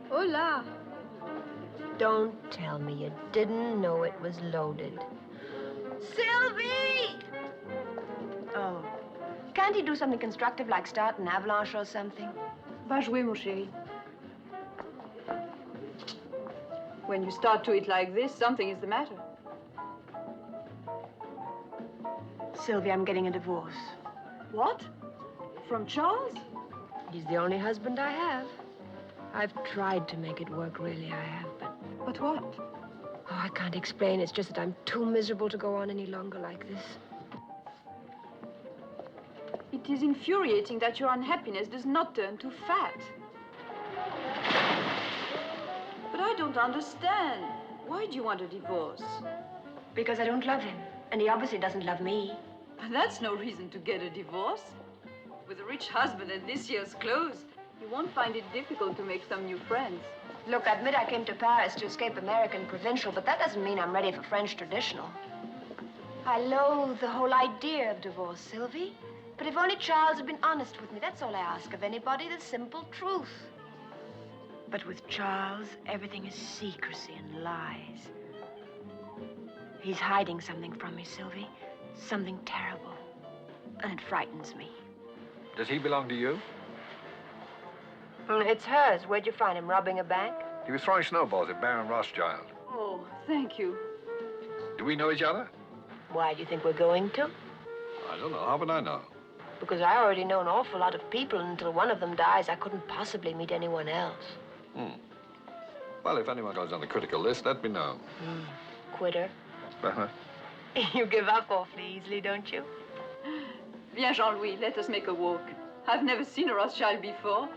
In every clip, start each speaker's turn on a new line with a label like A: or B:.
A: Hola.
B: Don't tell me you didn't know it was loaded. Sylvie! Oh. Can't he do something constructive like start an avalanche or something?
A: Va jouer, mon chéri. When you start to eat like this, something is the matter.
B: Sylvie, I'm getting a divorce.
A: What? From Charles?
B: He's the only husband I have. I've tried to make it work, really, I have, but...
A: But what?
B: Oh, I can't explain. It's just that I'm too miserable to go on any longer like this.
A: It is infuriating that your unhappiness does not turn to fat. But I don't understand. Why do you want a divorce?
B: Because I don't love him, and he obviously doesn't love me.
A: That's no reason to get a divorce. With a rich husband and this year's clothes, you won't find it difficult to make some new friends.
B: Look, I admit I came to Paris to escape American provincial, but that doesn't mean I'm ready for French traditional. I loathe the whole idea of divorce, Sylvie. But if only Charles had been honest with me, that's all I ask of anybody, the simple truth. But with Charles, everything is secrecy and lies. He's hiding something from me, Sylvie. Something terrible. And it frightens me.
C: Does he belong to you?
B: It's hers. Where'd you find him? Robbing a bank?
C: He was throwing snowballs at Baron Rothschild.
A: Oh, thank you.
C: Do we know each other?
B: Why do you think we're going to?
C: I don't know. How would I know?
B: Because I already know an awful lot of people, and until one of them dies, I couldn't possibly meet anyone else.
C: Well, if anyone goes on the critical list, let me know.
B: Quitter.
C: Uh-huh.
B: You give up awfully easily, don't you?
A: Viens, Jean-Louis, let us make a walk. I've never seen a Rothschild before.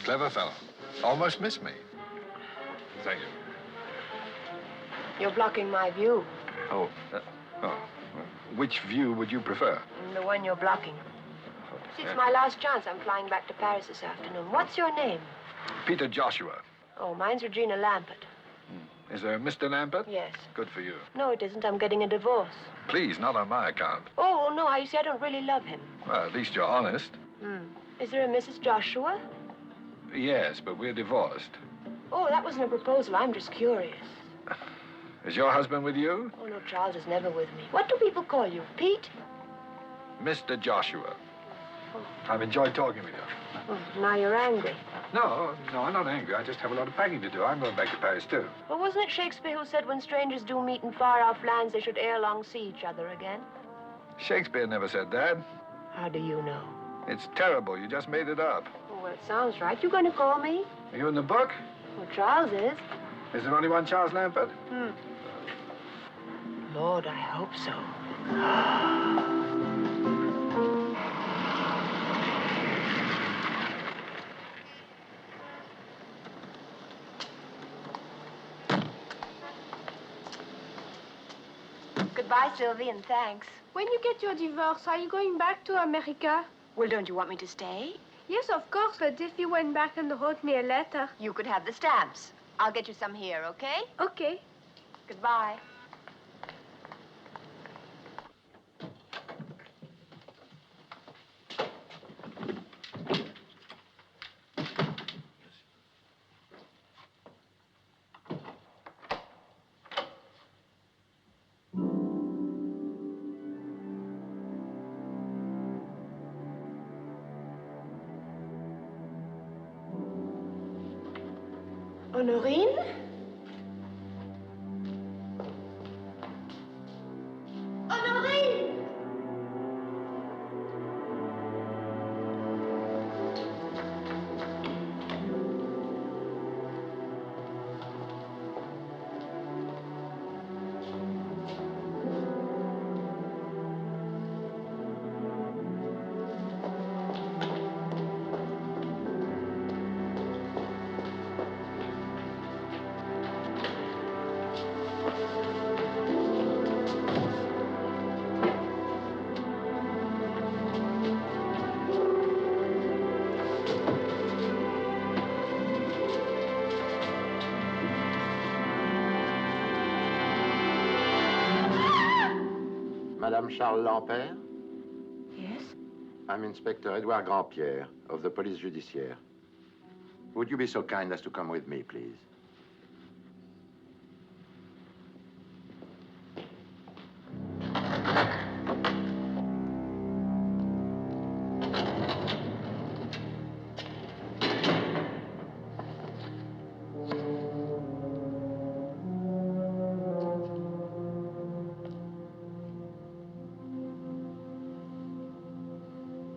C: Clever fellow. Almost missed me. Thank you.
B: You're blocking my view.
C: Oh. Which view would you prefer?
B: The one you're blocking. See, it's my last chance. I'm flying back to Paris this afternoon. What's your name?
C: Peter Joshua.
B: Oh, mine's Regina Lampert.
C: Is there a Mr. Lampert?
B: Yes.
C: Good for you.
B: No, it isn't. I'm getting a divorce.
C: Please, not on my account.
B: Oh, no, you see, I don't really love him.
C: Well, at least you're honest.
B: Is there a Mrs. Joshua?
C: Yes, but we're divorced.
B: Oh, that wasn't a proposal. I'm just curious.
C: Is your husband with you?
B: Oh, no, Charles is never with me. What do people call you? Pete?
C: Mr. Joshua. I've enjoyed talking with you.
B: Oh, now you're angry.
C: No, I'm not angry. I just have a lot of packing to do. I'm going back to Paris, too.
B: Well, wasn't it Shakespeare who said when strangers do meet in far-off lands, they should ere long see each other again?
C: Shakespeare never said that.
B: How do you know?
C: It's terrible. You just made it up.
B: Oh, well, it sounds right. You going to call me?
C: Are you in the book?
B: Well, Charles is.
C: Is there only one Charles Lampert?
B: Lord, I hope so. Goodbye, Sylvie, and thanks.
D: When you get your divorce, are you going back to America?
B: Well, don't you want me to stay?
D: Yes, of course, but if you went back and wrote me a letter.
B: You could have the stamps. I'll get you some here, okay?
D: Okay.
B: Goodbye. Honorine? Honorine!
E: Madame Charles Lampert?
B: Yes?
E: I'm Inspector Edouard Grandpierre of the Police Judiciaire. Would you be so kind as to come with me, please?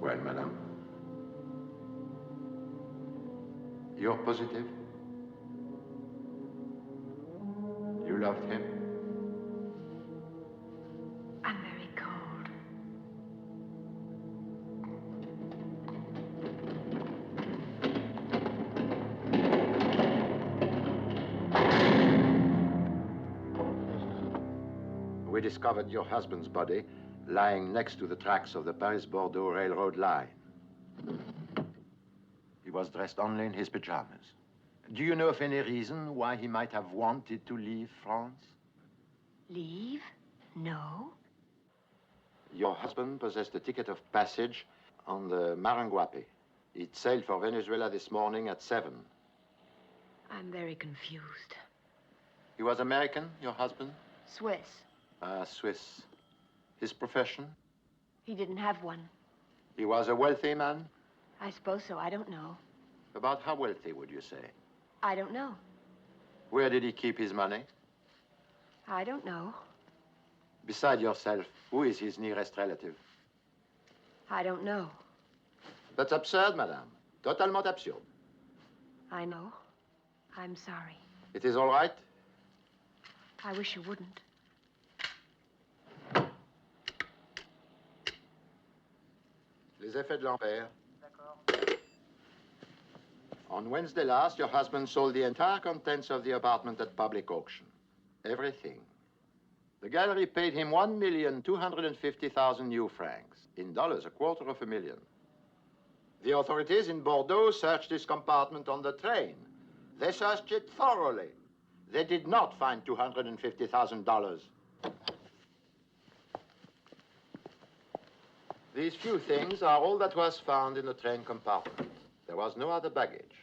E: Well, madame. You're positive? You loved him?
B: I'm very cold.
E: We discovered your husband's body lying next to the tracks of the Paris-Bordeaux railroad line. He was dressed only in his pajamas. Do you know of any reason why he might have wanted to leave France?
B: Leave? No.
E: Your husband possessed a ticket of passage on the Maranguape. It sailed for Venezuela this morning at 7.
B: I'm very confused.
E: He was American, your husband?
B: Swiss.
E: Swiss. His profession?
B: He didn't have one.
E: He was a wealthy man?
B: I suppose so. I don't know.
E: About how wealthy, would you say?
B: I don't know.
E: Where did he keep his money?
B: I don't know.
E: Beside yourself, who is his nearest relative?
B: I don't know.
E: That's absurd, madame. Totalement absurde.
B: I know. I'm sorry.
E: It is all right?
B: I wish you wouldn't.
E: Les effets de Lampert. On Wednesday last, your husband sold the entire contents of the apartment at public auction. Everything. The gallery paid him 1,250,000 new francs. In dollars, $250,000. The authorities in Bordeaux searched this compartment on the train. They searched it thoroughly. They did not find $250,000. These few things are all that was found in the train compartment. There was no other baggage.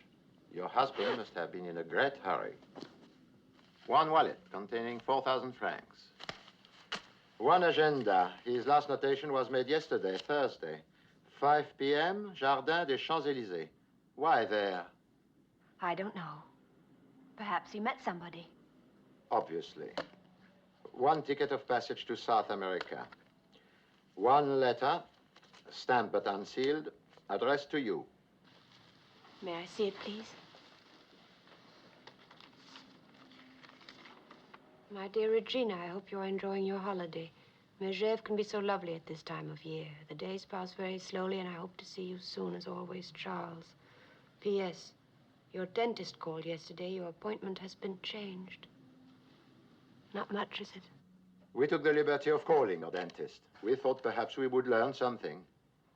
E: Your husband must have been in a great hurry. One wallet containing 4,000 francs. One agenda. His last notation was made yesterday, Thursday. 5 p.m., Jardin des Champs-Élysées. Why there?
B: I don't know. Perhaps he met somebody.
E: Obviously. One ticket of passage to South America. One letter, stamped but unsealed, addressed to you.
B: May I see it, please? My dear Regina, I hope you're enjoying your holiday. Megève can be so lovely at this time of year. The days pass very slowly, and I hope to see you soon, as always, Charles. P.S. Your dentist called yesterday. Your appointment has been changed. Not much, is it?
E: We took the liberty of calling your dentist. We thought perhaps we would learn something.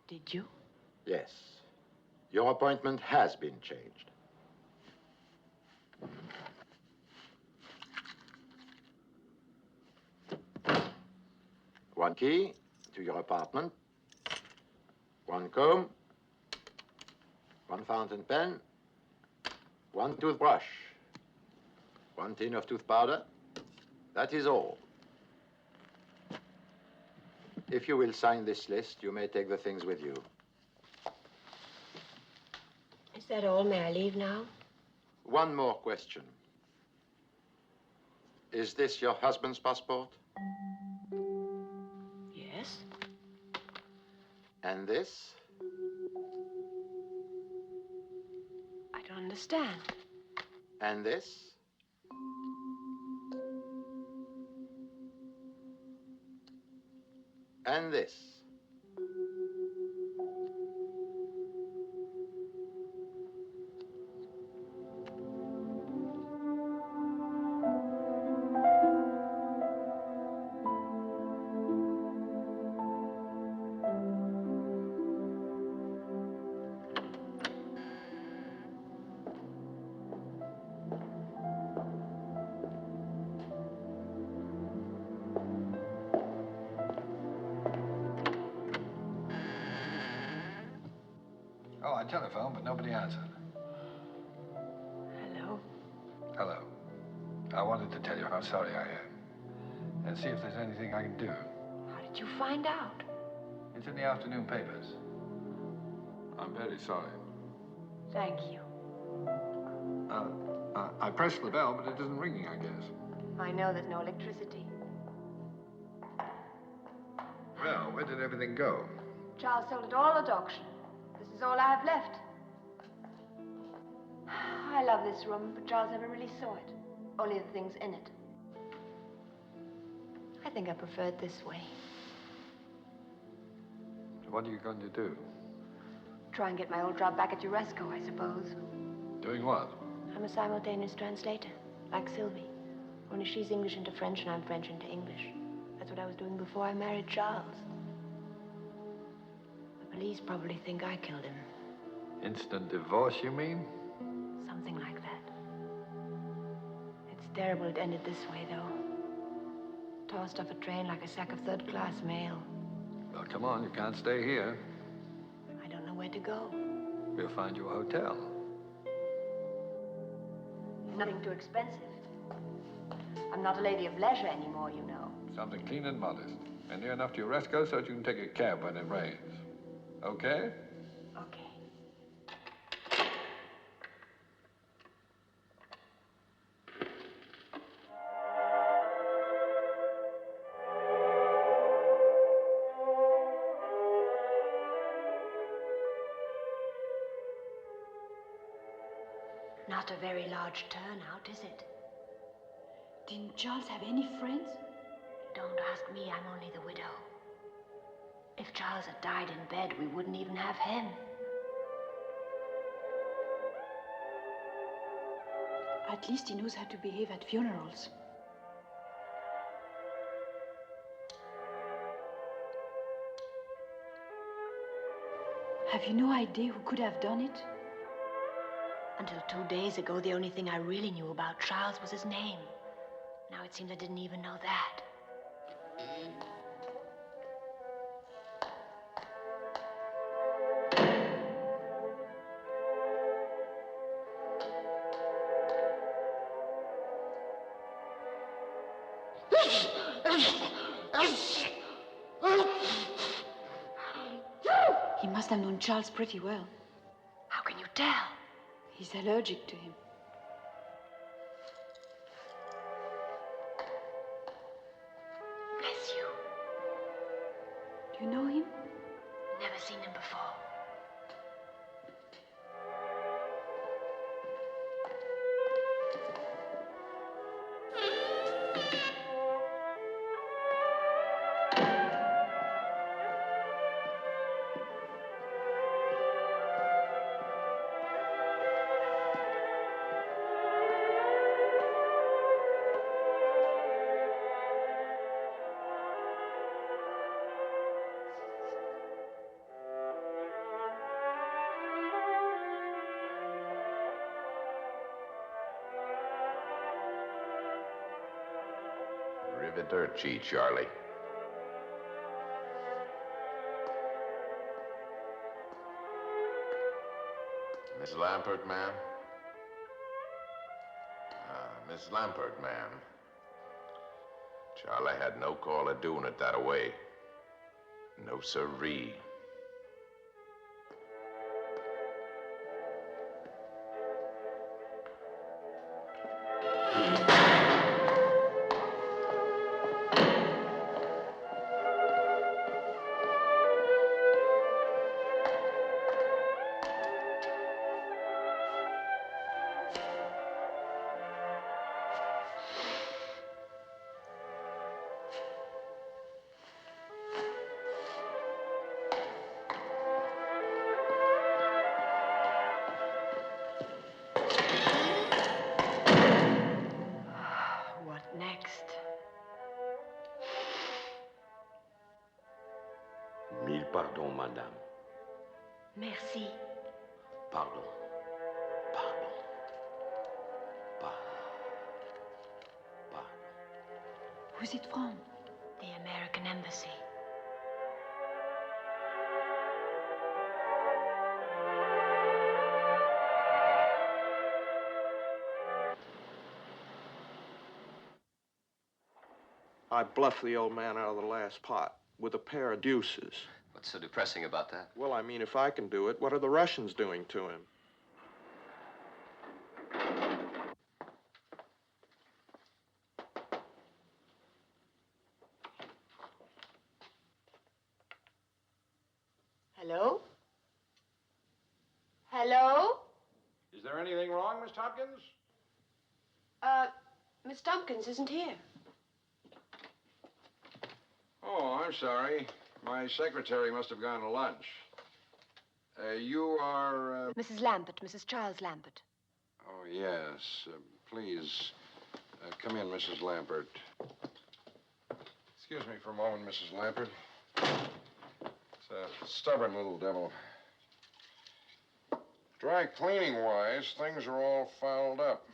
B: Did you?
E: Yes. Your appointment has been changed. One key to your apartment. One comb. One fountain pen. One toothbrush. One tin of tooth powder. That is all. If you will sign this list, you may take the things with you.
B: Is that all? May I leave now?
E: One more question. Is this your husband's passport?
B: Yes.
E: And this?
B: I don't understand.
E: And this? And this?
C: I telephoned, but nobody answered.
A: Hello.
C: Hello. I wanted to tell you how sorry I am. And see if there's anything I can do.
B: How did you find out?
C: It's in the afternoon papers. I'm very sorry.
B: Thank you.
C: I pressed the bell, but it isn't ringing, I guess.
B: I know there's no electricity.
C: Well, where did everything go?
B: Charles sold it all at auction. This is all I have left. I love this room, but Charles never really saw it. Only the things in it. I think I prefer it this way.
C: What are you going to do?
B: Try and get my old job back at Uresco, I suppose.
C: Doing what?
B: I'm a simultaneous translator, like Sylvie. Only she's English into French and I'm French into English. That's what I was doing before I married Charles. The police probably think I killed him.
C: Instant divorce, you mean?
B: Something like that. It's terrible it ended this way, though. Tossed off a train like a sack of third-class mail.
C: Well, come on, you can't stay here.
B: I don't know where to go.
C: We'll find you a hotel.
B: Nothing too expensive. I'm not a lady of leisure anymore, you know.
C: Something clean and modest. And near enough to your Uresco so that you can take a cab when it rains. Okay?
B: Okay. Not a very large turnout, is it?
A: Didn't Charles have any friends?
B: Don't ask me, I'm only the widow. If Charles had died in bed, we wouldn't even have him.
A: At least he knows how to behave at funerals. Have you no idea who could have done it?
B: Until 2 days ago, the only thing I really knew about Charles was his name. Now it seems I didn't even know that.
A: He must have known Charles pretty well.
B: How can you tell?
A: He's allergic to him.
B: Bless you.
A: Do you know him?
B: Never seen him before.
F: Arrivederci, Charlie. Miss Lampert, ma'am? Miss Lampert, ma'am. Charlie had no call of doing it that away. No siree.
G: Mille pardons, madame.
B: Merci.
G: Pardon. Pardon. Pardon. Pardon.
A: Who's it from?
B: The American Embassy.
H: I bluffed the old man out of the last pot with a pair of deuces.
I: What's so depressing about that?
H: Well, I mean, if I can do it, what are the Russians doing to him?
B: Hello? Hello?
C: Is there anything wrong, Miss Tompkins?
B: Miss Tompkins isn't here.
C: Oh, I'm sorry. My secretary must have gone to lunch. You are,
B: Mrs. Lambert, Mrs. Charles Lambert.
C: Oh, yes. Please, come in, Mrs. Lambert. Excuse me for a moment, Mrs. Lambert. It's a stubborn little devil. Dry cleaning-wise, things are all fouled up.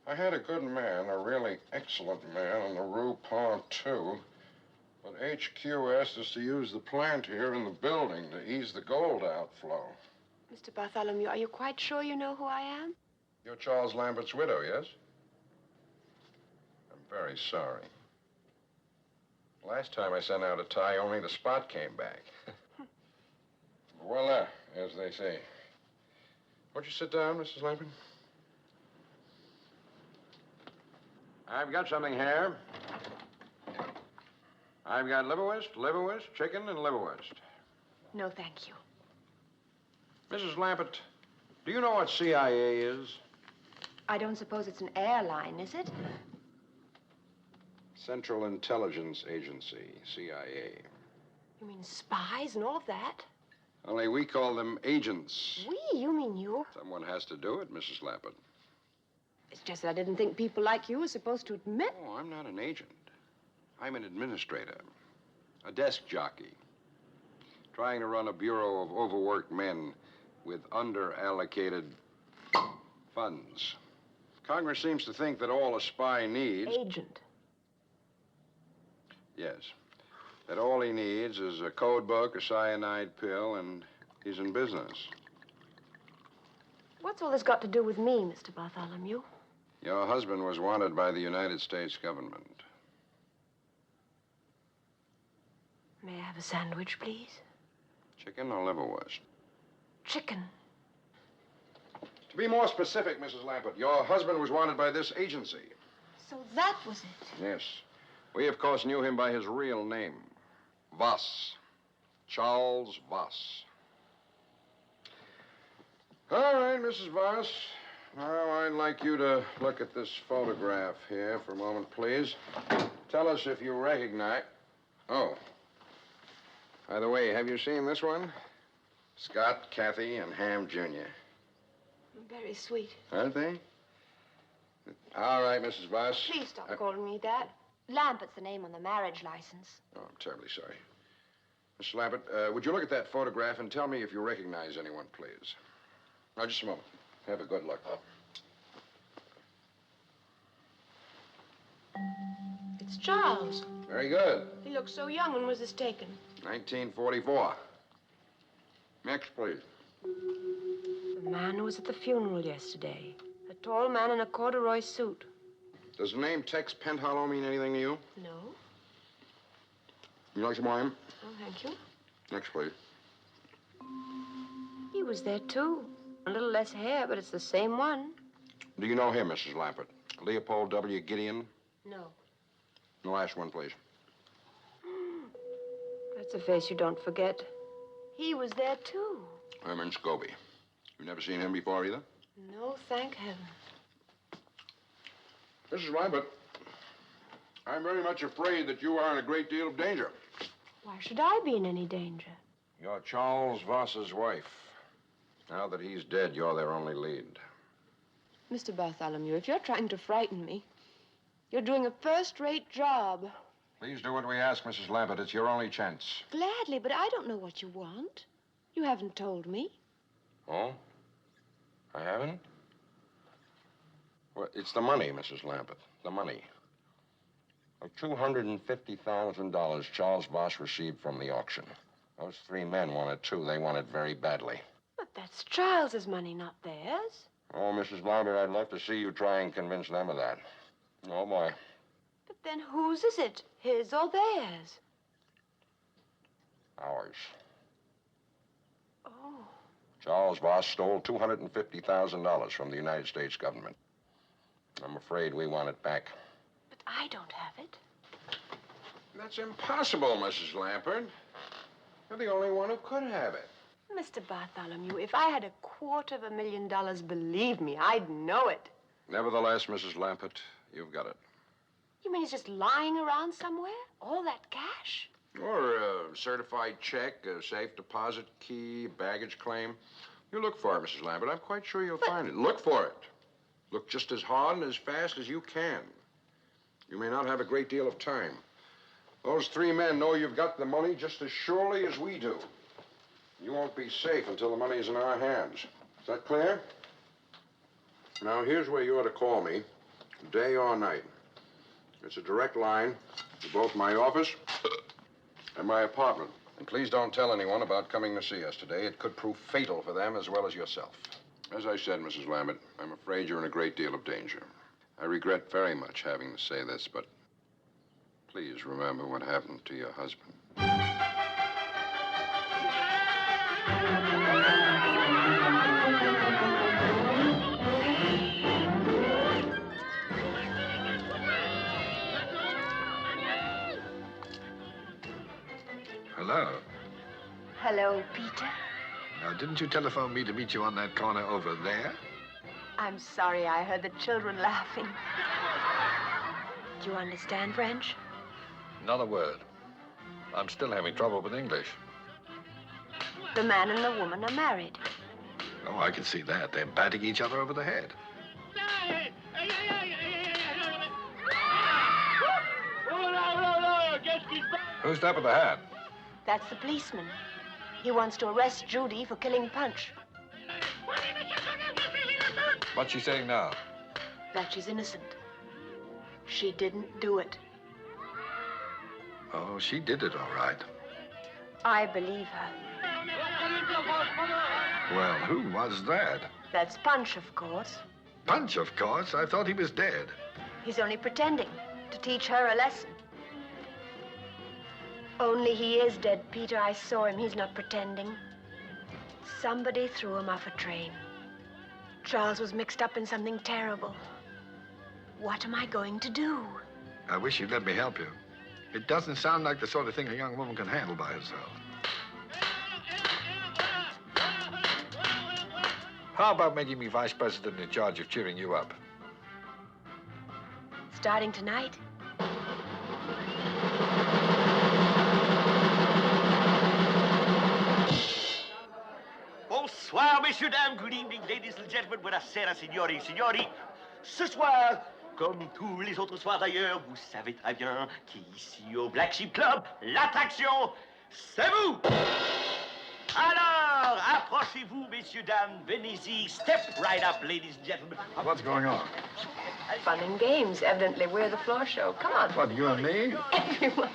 C: I had a good man, a really excellent man, on the Rue Pont, too. But HQ asked us to use the plant here in the building to ease the gold outflow.
B: Mr. Bartholomew, are you quite sure you know who I am?
C: You're Charles Lambert's widow, yes? I'm very sorry. Last time I sent out a tie, only the spot came back. Voila, as they say. Won't you sit down, Mrs. Lambert? I've got something here. I've got liverwurst, chicken, and liverwurst.
B: No, thank you.
C: Mrs. Lambert, do you know what CIA is?
B: I don't suppose it's an airline, is it?
C: Central Intelligence Agency, CIA.
B: You mean spies and all of that?
C: Only we call them agents.
B: We? You mean you?
C: Someone has to do it, Mrs. Lambert.
B: It's just that I didn't think people like you were supposed to admit.
C: Oh, I'm not an agent. I'm an administrator, a desk jockey, trying to run a bureau of overworked men with under-allocated funds. Congress seems to think that all a spy needs...
B: Agent.
C: Yes. That all he needs is a code book, a cyanide pill, and he's in business.
B: What's all this got to do with me, Mr. Bartholomew?
C: Your husband was wanted by the United States government.
B: May I have a sandwich, please?
C: Chicken or liverwurst?
B: Chicken.
C: To be more specific, Mrs. Lambert, your husband was wanted by this agency.
B: So that was it.
C: Yes. We, of course, knew him by his real name. Voss. Charles Voss. All right, Mrs. Voss. Now, I'd like you to look at this photograph here for a moment, please. Tell us if you recognize... Oh. By the way, have you seen this one? Scott, Kathy, and Ham Jr.
B: Very sweet.
C: Aren't they? All right, Mrs. Voss.
B: Please stop calling me that. Lambert's the name on the marriage license.
C: Oh, I'm terribly sorry. Mrs. Lambert, would you look at that photograph and tell me if you recognize anyone, please? Now, just a moment. Have a good look.
B: It's Charles.
C: Very good.
B: He looks so young. When was this taken?
C: 1944. Next, please.
B: The man who was at the funeral yesterday. A tall man in a corduroy suit.
C: Does the name Tex Penthollow mean anything to you?
B: No.
C: You like some wine?
B: Oh, thank you.
C: Next, please.
B: He was there, too. A little less hair, but it's the same one.
C: Do you know him, Mrs. Lambert? Leopold W. Gideon?
B: No.
C: The last one, please.
B: That's a face you don't forget. He was there, too.
C: Herman Scobie. You've never seen him before, either?
B: No, thank heaven.
C: Mrs. Lambert, I'm very much afraid that you are in a great deal of danger.
B: Why should I be in any danger?
C: You're Charles Voss's wife. Now that he's dead, you're their only lead.
B: Mr. Bartholomew, if you're trying to frighten me, you're doing a first-rate job.
C: Please do what we ask, Mrs. Lambert. It's your only chance.
B: Gladly, but I don't know what you want. You haven't told me.
C: Oh? I haven't? Well, it's the money, Mrs. Lambert. The money. The $250,000 Charles Voss received from the auction. Those three men wanted too. They want it very badly.
B: But that's Charles's money, not theirs.
C: Oh, Mrs. Lambert, I'd love to see you try and convince them of that. Oh, boy.
B: But Then whose is it? His or theirs?
C: Ours.
B: Oh.
C: Charles Voss stole $250,000 from the United States government. I'm afraid we want it back.
B: But I don't have it.
C: That's impossible, Mrs. Lampert. You're the only one who could have it.
B: Mr. Bartholomew, if I had $250,000, believe me, I'd know it.
C: Nevertheless, Mrs. Lampert, you've got it.
B: You mean it's just lying around somewhere? All that cash?
C: Or a certified check, a safe deposit key, baggage claim. You look for it, Mrs. Lambert. I'm quite sure you'll find it. Look for it. Look just as hard and as fast as you can. You may not have a great deal of time. Those three men know you've got the money just as surely as we do. You won't be safe until the money's in our hands. Is that clear? Now, here's where you ought to call me, day or night. It's a direct line to both my office and my apartment. And please don't tell anyone about coming to see us today. It could prove fatal for them as well as yourself. As I said, Mrs. Lambert, I'm afraid you're in a great deal of danger. I regret very much having to say this, but please remember what happened to your husband.
J: Hello.
B: Hello, Peter.
J: Now, didn't you telephone me to meet you on that corner over there?
B: I'm sorry I heard the children laughing. Do you understand French?
J: Not a word. I'm still having trouble with English.
B: The man and the woman are married.
J: Oh, I can see that. They're batting each other over the head. Who's that with the hat?
B: That's the policeman. He wants to arrest Judy for killing Punch.
J: What's she saying now?
B: That she's innocent. She didn't do it.
J: Oh, she did it all right.
B: I believe her.
J: Well, who was that?
B: That's Punch, of course.
J: Punch, of course. I thought he was dead.
B: He's only pretending to teach her a lesson. Only he is dead, Peter. I saw him. He's not pretending. Somebody threw him off a train. Charles was mixed up in something terrible. What am I going to do?
J: I wish you'd let me help you. It doesn't sound like the sort of thing a young woman can handle by herself. How about making me vice president in charge of cheering you up?
B: Starting tonight?
K: Bonsoir, messieurs, dames. Good evening, ladies and gentlemen. Buonasera, signori et signori. Ce soir, comme tous les autres soirs d'ailleurs, vous savez très bien qu'ici au Black Sheep Club, l'attraction, c'est vous. Alors, approchez-vous, messieurs, dames. Venez-y. Step right up, ladies and gentlemen.
J: What's going on?
B: Fun and games. Evidently, we're the floor show. Come on.
J: What, you and me?
B: Everyone.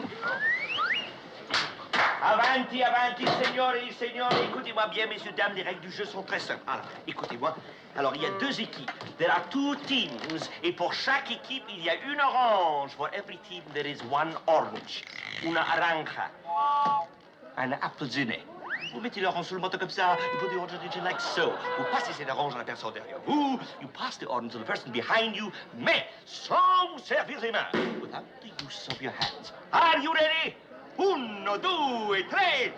K: Avanti, avanti, signori, signori. Écoutez-moi bien, messieurs, dames, les règles du jeu sont très simples. Alors, écoutez-moi. Alors, il y a deux équipes. There are two teams. Et pour chaque équipe, il y a une orange. For every team, there is one orange. Una aranja. Un appelsiné. Vous mettez l'orange sur le moto comme ça. You put the orange in like so. Vous passez cette orange à la personne derrière vous. You pass the orange to the person behind you. Mais sans vous servir les mains. Without the use of your hands. Are you ready? 1, 2, 3.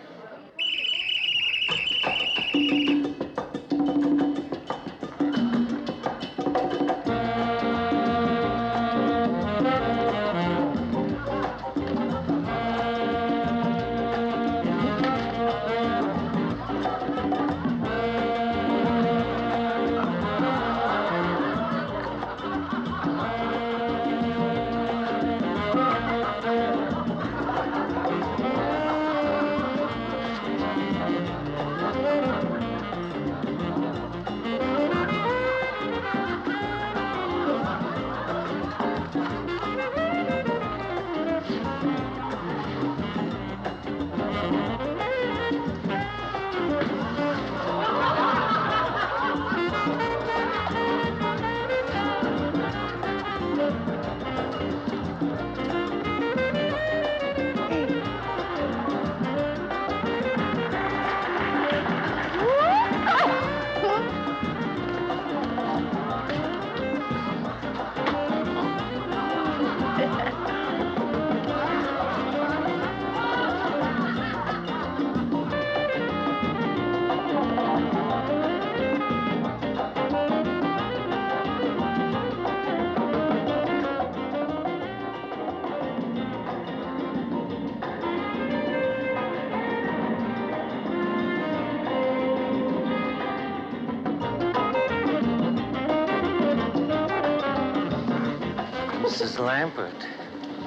L: Mrs. Lambert.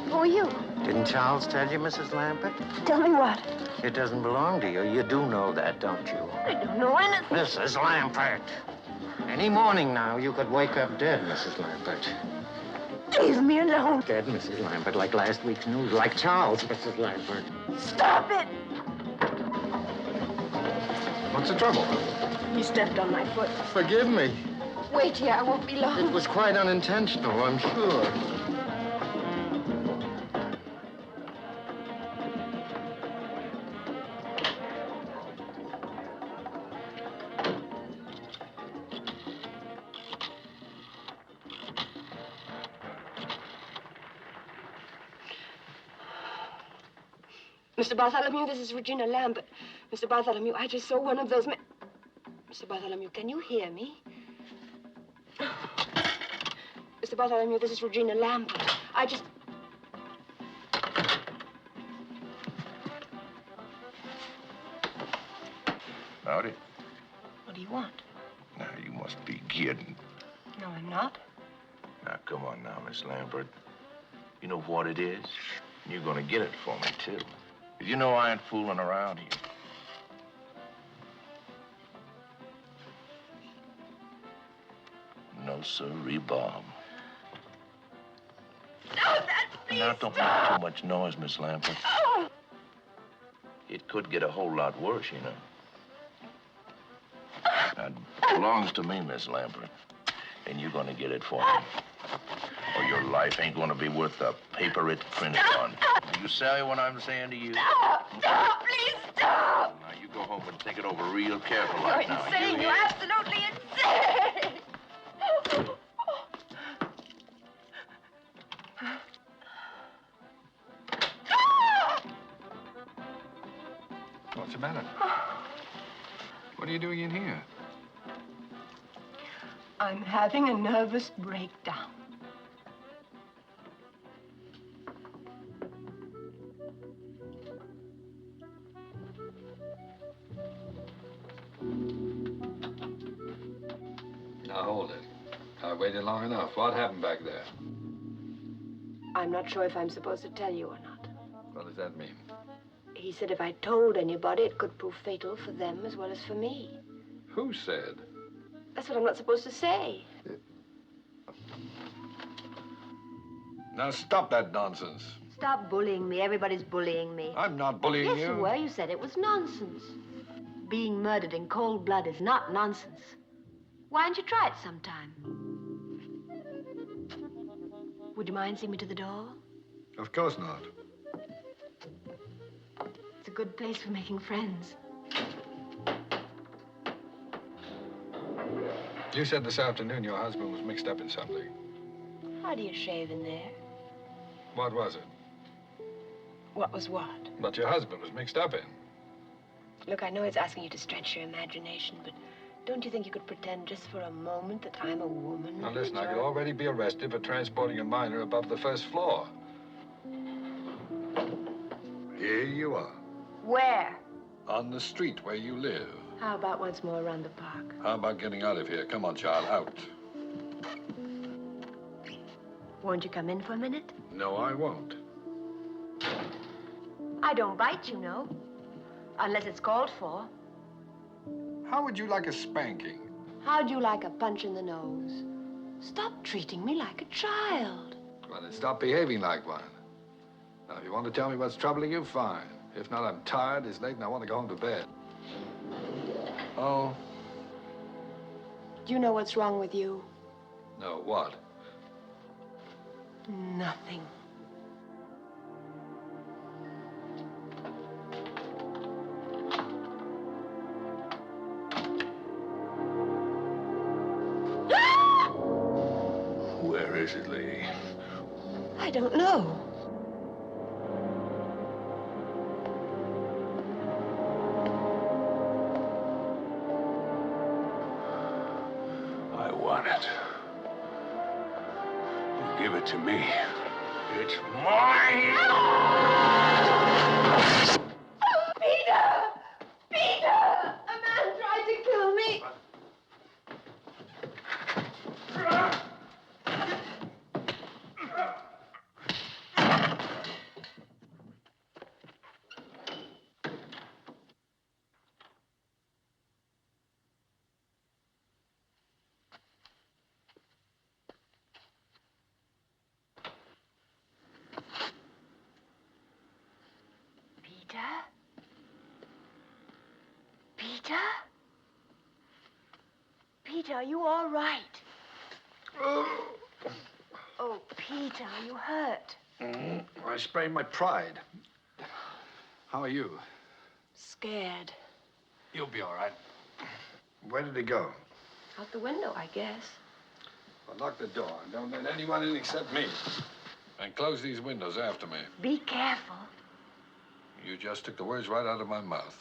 B: Who are you?
L: Didn't Charles tell you, Mrs. Lambert?
B: Tell me what?
L: It doesn't belong to you. You do know that, don't you?
B: I don't know anything.
L: Mrs. Lambert. Any morning now, you could wake up dead, Mrs. Lambert.
B: Leave me alone.
L: Dead, Mrs. Lambert, like last week's news, like Charles, Mrs. Lambert.
B: Stop it!
J: What's the trouble?
B: He stepped on my foot.
L: Forgive me.
B: Wait here, I won't be long.
L: It was quite unintentional, I'm sure.
B: Mr. Bartholomew, this is Regina Lambert. Mr. Bartholomew, I just saw one of those men. Mr. Bartholomew, can you hear me? Mr. Bartholomew, this is Regina Lambert. I just...
F: Howdy.
B: What do you want?
F: Now, you must be kidding.
B: No, I'm not.
F: Now, come on now, Miss Lambert. You know what it is? You're gonna get it for me, too. You know I ain't fooling around here. No, sirree, Bob.
B: No, please
F: Now, don't make too much noise, Miss Lambert.
B: Oh.
F: It could get a whole lot worse, you know. Now, it belongs to me, Miss Lambert. And you're gonna get it for me. Or your life ain't gonna be worth the paper it's printed on. Do you say what I'm saying to you?
B: Stop, please stop!
F: Now, you go home and think it over real careful
B: You're
F: right now.
B: insane,
F: You
B: you're
F: hear?
B: absolutely insane!
J: What's the matter? What are you doing in here?
B: I'm having a nervous breakdown.
J: Now, hold it. I waited long enough. What happened back there?
B: I'm not sure if I'm supposed to tell you or not.
J: What does that mean?
B: He said if I told anybody, it could prove fatal for them as well as for me.
J: Who said?
B: That's what I'm not supposed to say.
J: Now, stop that nonsense.
B: Stop bullying me. Everybody's bullying me.
J: I'm not bullying you.
B: Yes, you were. You said it was nonsense. Being murdered in cold blood is not nonsense. Why don't you try it sometime? Would you mind seeing me to the door?
J: Of course not.
B: It's a good place for making friends.
J: You said this afternoon your husband was mixed up in something.
B: How do you shave in there?
J: What was it?
B: What was what?
J: What your husband was mixed up in.
B: Look, I know it's asking you to stretch your imagination, but don't you think you could pretend just for a moment that I'm a woman?
J: Now, listen, I could already be arrested for transporting a minor above the first floor. Here you are.
B: Where?
J: On the street where you live.
B: How about once more around the park?
J: How about getting out of here? Come on, child, out.
B: Won't you come in for a minute?
J: No, I won't.
B: I don't bite, you know. Unless it's called for.
J: How would you like a spanking?
B: How'd you like a punch in the nose? Stop treating me like a child.
J: Well, then stop behaving like one. Now, if you want to tell me what's troubling you, fine. If not, I'm tired, it's late, and I want to go home to bed. Oh?
B: Do you know what's wrong with you?
J: No, what?
B: Nothing.
F: Where is it, lady?
B: I don't know.
F: I want it. You give it to me. It's mine!
B: Peter! Peter! A man tried to kill me! Peter, are you all right? Oh, Peter, are you hurt?
J: I sprained my pride. How are you?
B: Scared.
J: You'll be all right. Where did he go?
B: Out the window, I guess.
J: Well, lock the door. Don't let anyone in except me. And close these windows after me.
B: Be careful.
J: You just took the words right out of my mouth.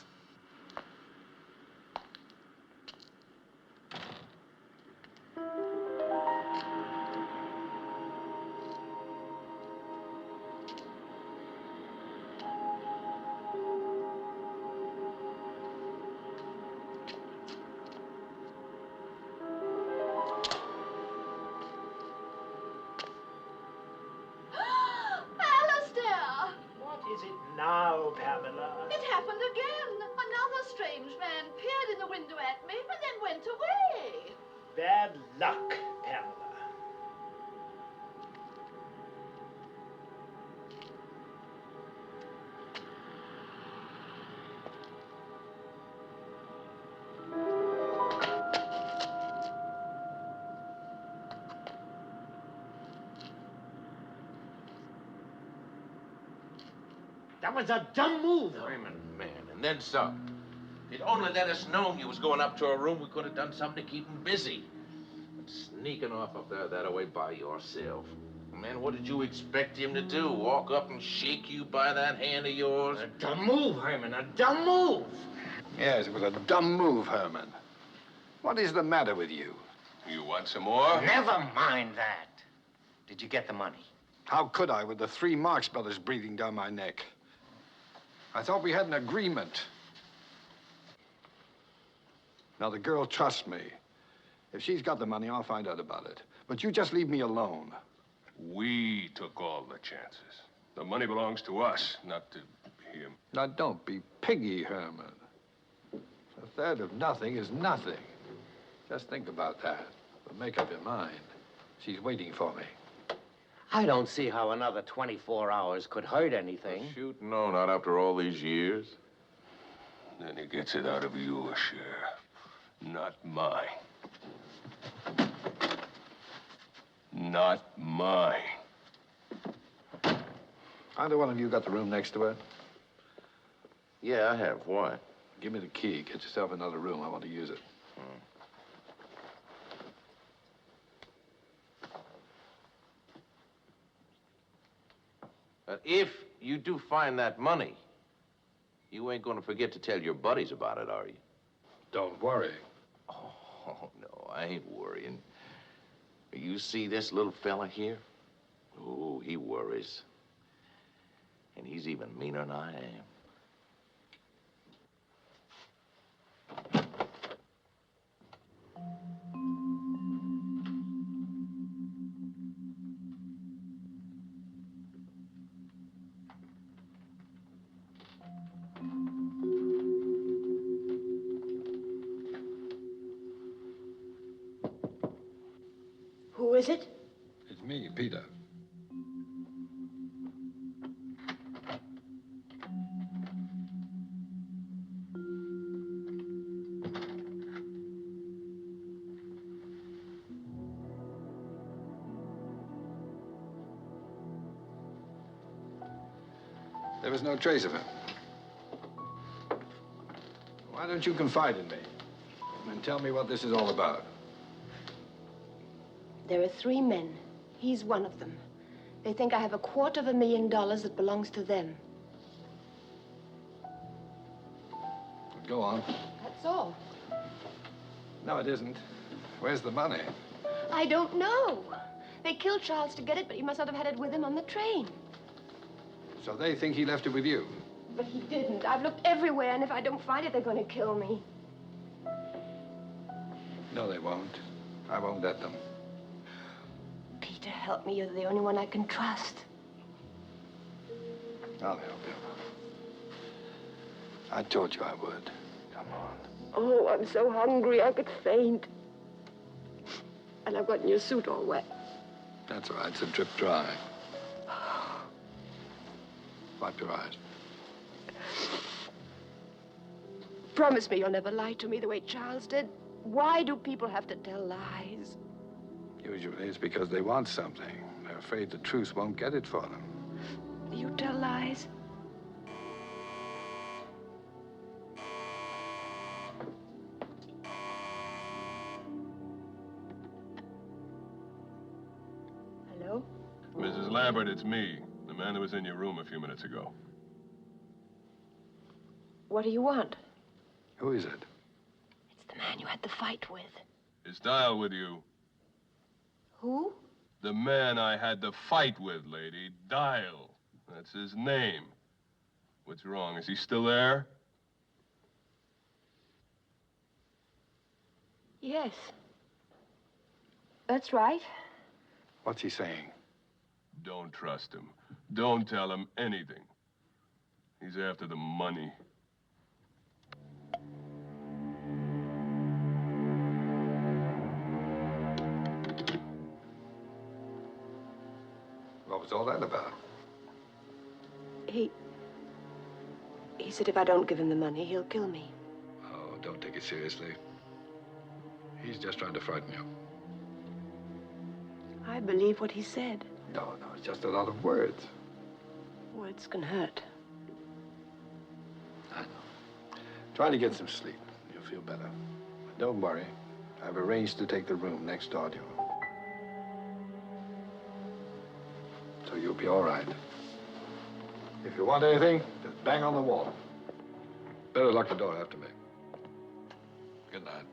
K: Now, Pamela.
M: It happened again. Another strange man peered in the window at me, but then went away.
K: Bad luck, Pamela. That was a dumb move.
F: Raymond, man, and then some. If you'd only let us know you was going up to her room, we could have done something to keep him busy. But sneaking off up there that way by yourself. Man, what did you expect him to do? Walk up and shake you by that hand of yours?
L: A dumb move, Herman, a dumb move.
J: Yes, it was a dumb move, Herman. What is the matter with you?
G: You want some more?
L: Never mind that. Did you get the money?
J: How could I with the 3 Marx Brothers breathing down my neck? I thought we had an agreement. Now, the girl trusts me. If she's got the money, I'll find out about it. But you just leave me alone.
G: We took all the chances. The money belongs to us, not to him.
J: Now, don't be piggy, Herman. A third of nothing is nothing. Just think about that. But make up your mind. She's waiting for me.
L: I don't see how another 24 hours could hurt anything.
F: Shoot, no, not after all these years.
G: Then he gets it out of your share, not mine. Not mine.
J: Either one of you got the room next to her?
F: Yeah, I have. Why?
J: Give me the key. Get yourself another room. I want to use it.
F: But if you do find that money, you ain't gonna forget to tell your buddies about it, are you?
J: Don't worry.
F: Oh, no, I ain't worrying. You see this little fella here? Oh, he worries. And he's even meaner than I am.
B: Who is it?
J: It's me, Peter. There was no trace of him. Why don't you confide in me and tell me what this is all about?
B: There are 3 men. He's one of them. They think I have $250,000 that belongs to them.
J: Go on.
B: That's all.
J: No, it isn't. Where's the money?
B: I don't know. They killed Charles to get it, but he must not have had it with him on the train.
J: So they think he left it with you?
B: But he didn't. I've looked everywhere, and if I don't find it, they're going to kill me.
J: No, they won't. I won't let them.
B: Peter, help me. You're the only one I can trust.
J: I'll help you. I told you I would. Come on.
B: Oh, I'm so hungry I could faint. And I've gotten your suit all wet.
J: That's all right. It's a drip dry. Wipe your eyes.
B: Promise me you'll never lie to me the way Charles did. Why do people have to tell lies?
J: Usually it's because they want something. They're afraid the truth won't get it for them.
B: You tell lies? Hello?
G: Mrs. Lambert, it's me, the man that was in your room a few minutes ago.
B: What do you want?
J: Who is it?
B: It's the man you had the fight with.
G: Is Dial with you?
B: Who?
G: The man I had the fight with, lady. Dial. That's his name. What's wrong? Is he still there?
B: Yes. That's right.
J: What's he saying?
G: Don't trust him. Don't tell him anything. He's after the money.
J: What was all that about?
B: He said if I don't give him the money, he'll kill me.
J: Oh, don't take it seriously. He's just trying to frighten you.
B: I believe what he said.
J: No, it's just a lot of words.
B: Words can hurt.
J: I know. Try to get some sleep. You'll feel better. But don't worry. I've arranged to take the room next door to you. So you'll be all right. If you want anything, just bang on the wall. Better lock the door after me. Good night.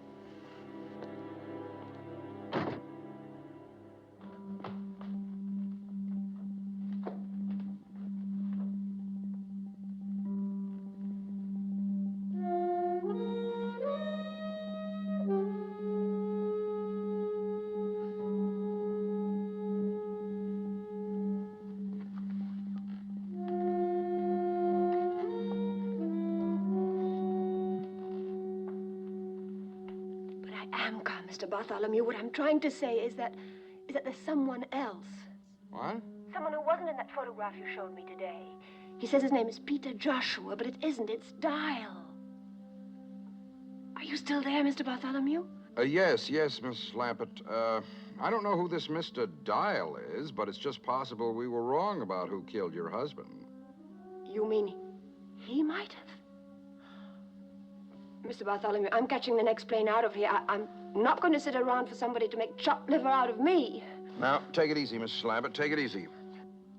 B: Mr. Bartholomew, what I'm trying to say is that there's someone else.
C: What?
B: Someone who wasn't in that photograph you showed me today. He says his name is Peter Joshua, but it isn't. It's Dial. Are you still there, Mr. Bartholomew?
C: Yes, Mrs. Lambert. I don't know who this Mr. Dial is, but it's just possible we were wrong about who killed your husband.
B: You mean he might have? Mr. Bartholomew, I'm catching the next plane out of here. I'm not going to sit around for somebody to make chopped liver out of me.
C: Now, take it easy, Mrs. Lambert. Take it easy.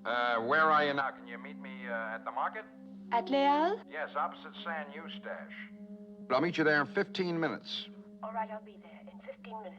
C: Where are you now? Can you meet me at the market?
B: At Leal?
C: Yes, opposite San Eustache. I'll meet you there in 15 minutes.
B: All right, I'll be there in 15 minutes.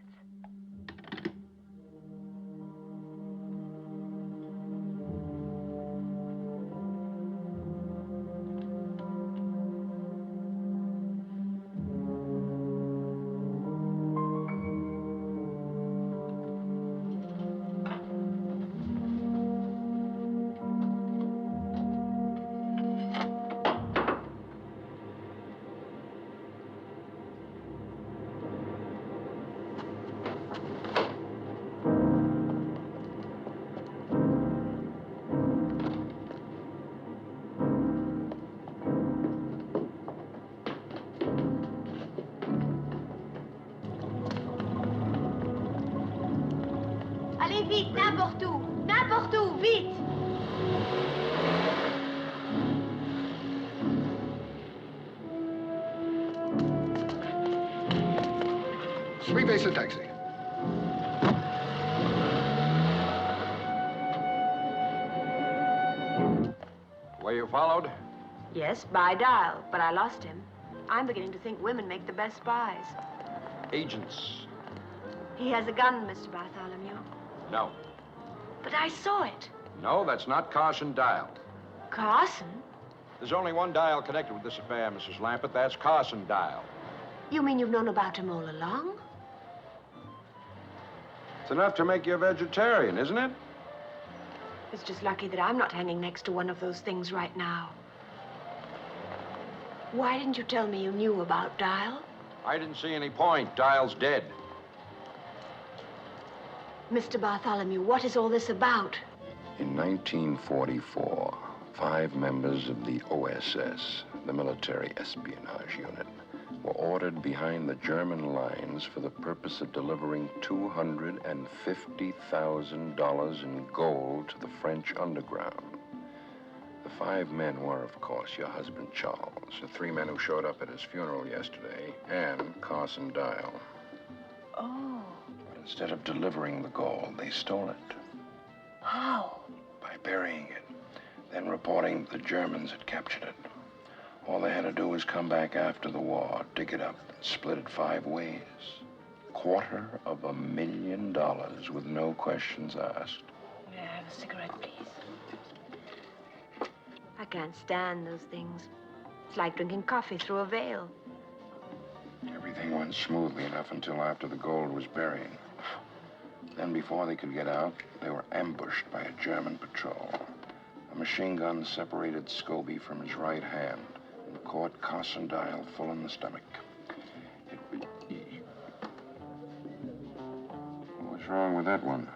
B: Allez vite, n'importe où, vite.
J: Three-base a taxi.
C: Were you followed?
B: Yes, by Dial, but I lost him. I'm beginning to think women make the best spies.
C: Agents.
B: He has a gun, Mr. Bartholomew.
C: No.
B: But I saw it.
C: No, that's not Carson Dial.
B: Carson?
C: There's only one Dial connected with this affair, Mrs. Lambert. That's Carson Dial.
B: You mean you've known about him all along?
C: It's enough to make you a vegetarian, isn't it?
B: It's just lucky that I'm not hanging next to one of those things right now. Why didn't you tell me you knew about Dial?
C: I didn't see any point. Dial's dead.
B: Mr. Bartholomew, what is all this about?
C: In 1944, 5 members of the OSS, the Military Espionage Unit, were ordered behind the German lines for the purpose of delivering $250,000 in gold to the French underground. The 5 men were, of course, your husband, Charles, the 3 men who showed up at his funeral yesterday, and Carson Dial.
B: Oh.
C: But instead of delivering the gold, they stole it.
B: How?
C: By burying it, then reporting the Germans had captured it. All they had to do was come back after the war, dig it up, and split it 5 ways. $250,000 with no questions asked.
B: May I have a cigarette, please? I can't stand those things. It's like drinking coffee through a veil.
C: Everything went smoothly enough until after the gold was buried. Then, before they could get out, they were ambushed by a German patrol. A machine gun separated Scobie from his right hand and caught Carson Dial full in the stomach. What's wrong with that one?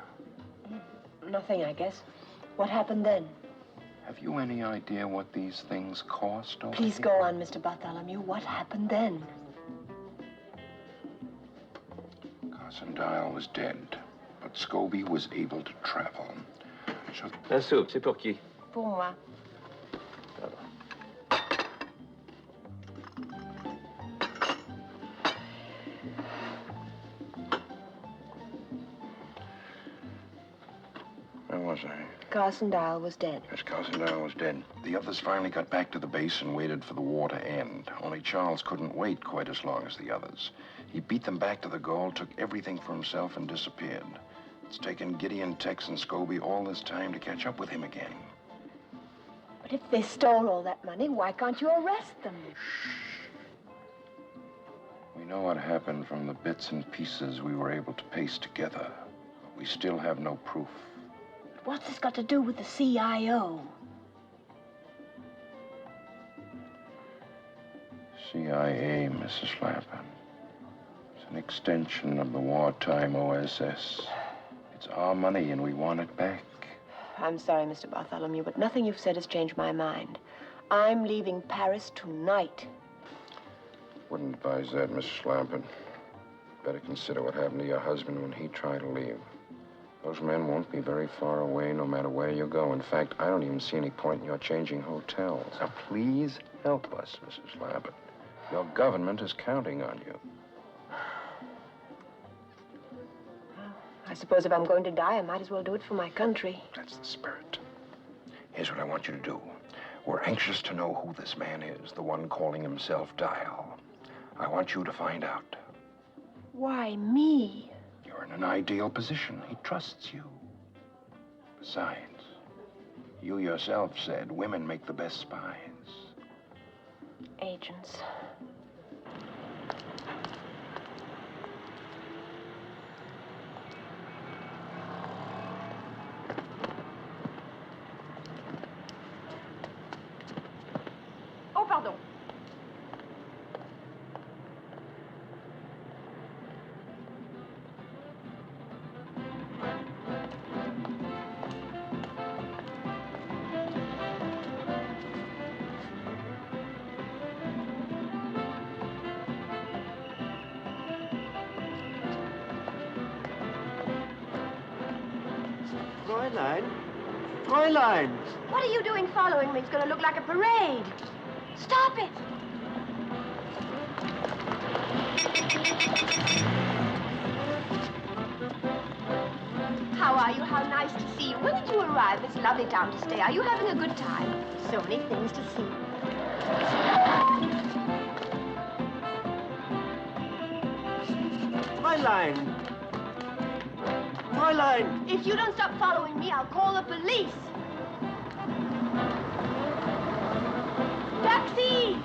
B: Nothing, I guess. What happened then?
C: Have you any idea what these things cost?
B: Please go on, Mr. Bartholomew. What happened then?
C: Carson Dial was dead, but Scobie was able to travel. So...
N: La soupe, c'est pour qui?
B: Pour moi.
C: Where was I?
B: Carson Dial was dead.
C: Yes, Carson Dial was dead. The others finally got back to the base and waited for the war to end. Only Charles couldn't wait quite as long as the others. He beat them back to the gold, took everything for himself, and disappeared. It's taken Gideon, Tex, and Scobie all this time to catch up with him again.
B: But if they stole all that money, why can't you arrest them?
C: We know what happened from the bits and pieces we were able to paste together. We still have no proof.
B: But what's this got to do with the CIO?
C: CIA, Mrs. Lappin. It's an extension of the wartime OSS. It's our money and we want it back.
B: I'm sorry, Mr. Bartholomew, but nothing you've said has changed my mind. I'm leaving Paris tonight.
C: Wouldn't advise that, Mrs. Lampin. Better consider what happened to your husband when he tried to leave. Those men won't be very far away no matter where you go. In fact, I don't even see any point in your changing hotels. Now, please help us, Mrs. Lampin. Your government is counting on you.
B: I suppose if I'm going to die, I might as well do it for my country.
C: That's the spirit. Here's what I want you to do. We're anxious to know who this man is, the one calling himself Dial. I want you to find out.
B: Why me?
C: You're in an ideal position. He trusts you. Besides, you yourself said women make the best spies.
B: Agents.
A: Oh, pardon.
K: Fräulein? Fräulein!
B: What are you doing following me? It's going to look like a parade. Stop it! How are you? How nice to see you. When did you arrive? It's a lovely town to stay. Are you having a good time? So many things to see.
K: Fräulein! Fräulein!
B: If you don't stop following me, I'll call the police. Taxi!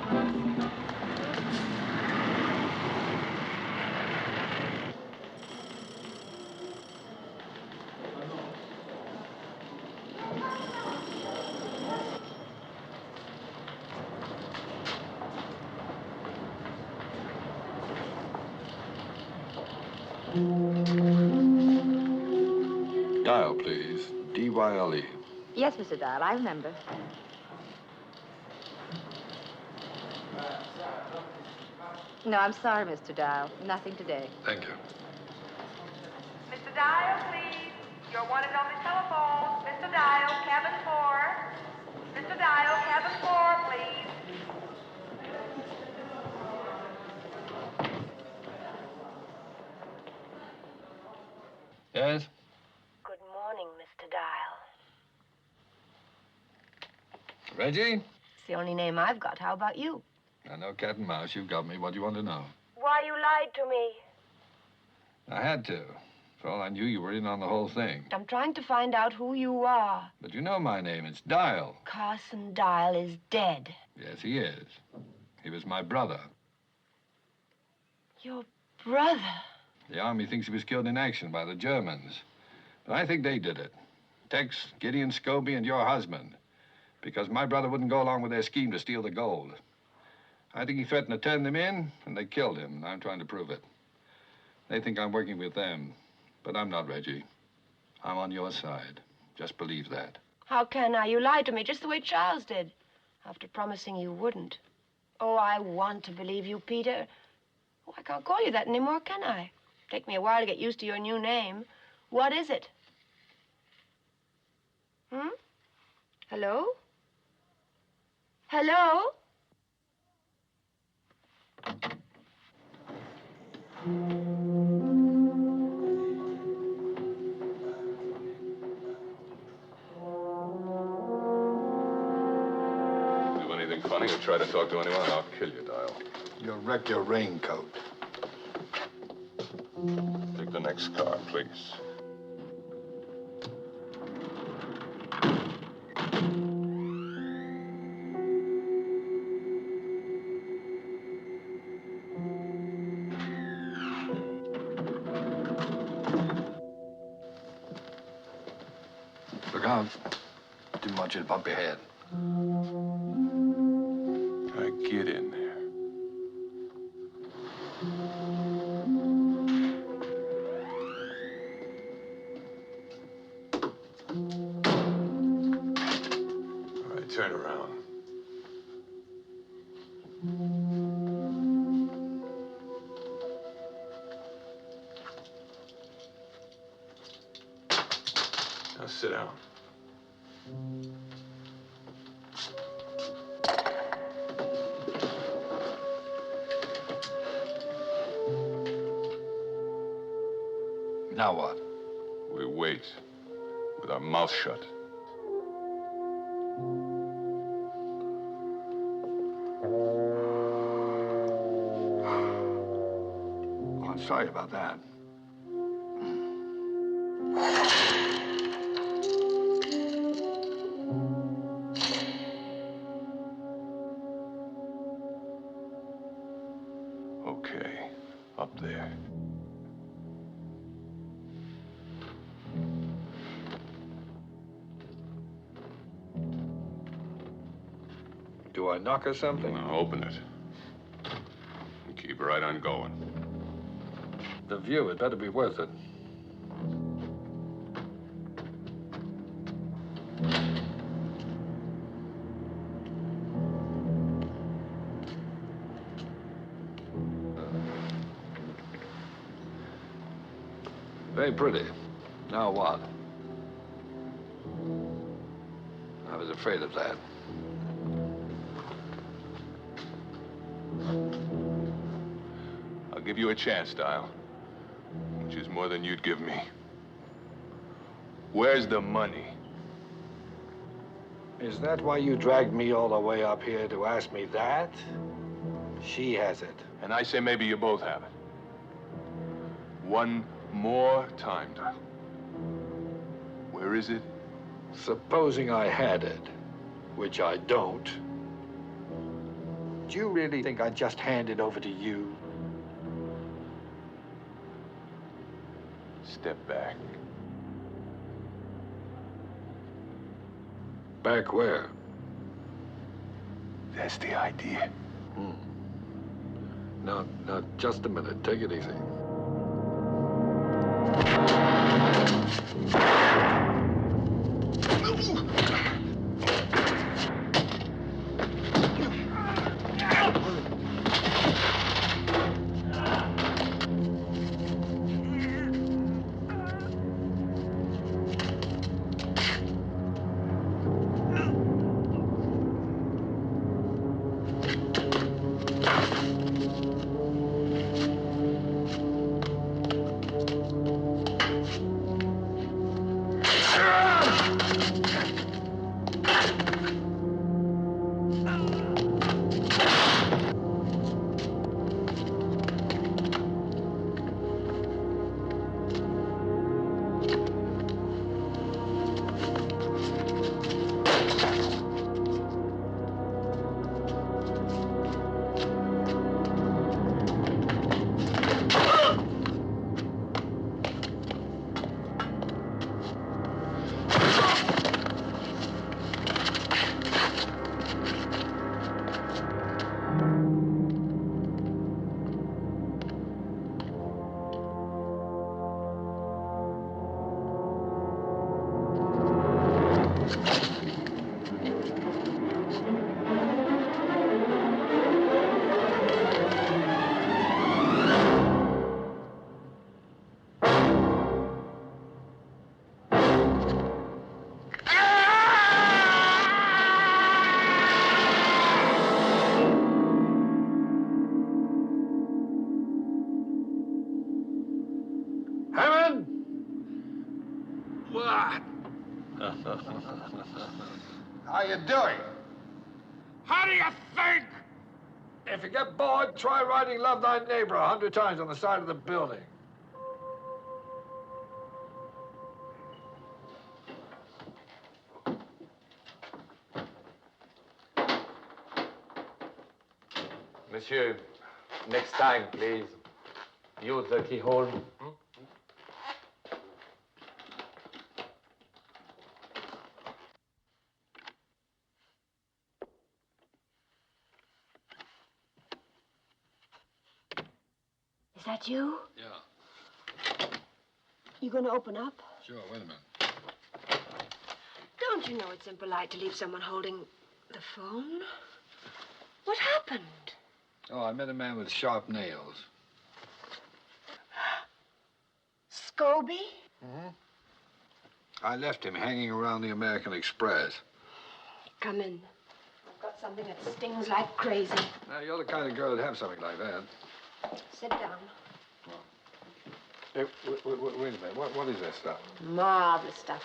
J: Dial, please. D-Y-L-E.
O: Yes, Mr. Dial, I remember. No, I'm sorry, Mr. Dial. Nothing today.
J: Thank you.
N: Mr. Dial, please. You're wanted on the telephone. Mr. Dial, cabin 4. Mr. Dial, cabin 4, please.
J: Yes?
B: Good morning, Mr. Dial.
J: Reggie?
B: It's the only name I've got. How about you?
J: I know cat and mouse. You've got me. What do you want to know?
B: Why you lied to me.
J: I had to. For all I knew, you were in on the whole thing.
B: I'm trying to find out who you are.
J: But you know my name. It's Dial.
B: Carson Dial is dead.
J: Yes, he is. He was my brother.
B: Your brother?
J: The Army thinks he was killed in action by the Germans. But I think they did it. Tex, Gideon Scobie, and your husband. Because my brother wouldn't go along with their scheme to steal the gold. I think he threatened to turn them in, and they killed him. I'm trying to prove it. They think I'm working with them. But I'm not, Reggie. I'm on your side. Just believe that.
B: How can I? You lied to me just the way Charles did. After promising you wouldn't. Oh, I want to believe you, Peter. Oh, I can't call you that anymore, can I? Take me a while to get used to your new name. What is it? Hello? Hello?
G: Do anything funny or try to talk to anyone, I'll kill you, Dial.
J: You'll wreck your raincoat.
G: Take the next car, please.
J: Look out. Didn't want you to bump your head.
G: Get in there. All right, turn around. Now sit down.
J: Now what?
G: We wait with our mouth shut.
J: Oh, I'm sorry about that.
G: Okay, up there.
J: Do I knock or something?
G: Now, open it. And keep right on going.
J: The view had better be worth it. Very pretty. Now what? I was afraid of that.
G: I'll give you a chance, Dial. Which is more than you'd give me. Where's the money?
J: Is that why you dragged me all the way up here to ask me that? She has it.
G: And I say maybe you both have it. One more time, Dial. Where is it?
J: Supposing I had it, which I don't, do you really think I'd just hand it over to you?
G: Step back.
J: Back where?
G: That's the idea.
J: Now, just a minute. Take it easy. How you doing?
P: How do you think?
J: If you get bored, try writing Love Thy Neighbor 100 times on the side of the building.
Q: Monsieur, next time, please, use the keyhole.
B: Is that you?
J: Yeah.
B: You gonna open up?
J: Sure, wait a minute.
B: Don't you know it's impolite to leave someone holding the phone? What happened?
J: Oh, I met a man with sharp nails.
B: Scobie?
J: Mm-hmm. I left him hanging around the American Express.
B: Come in. I've got something that stings like crazy.
J: Now, you're the kind of girl that'd have something like that.
B: Sit down.
J: Hey, wait a minute. What is that stuff?
B: Marvelous stuff.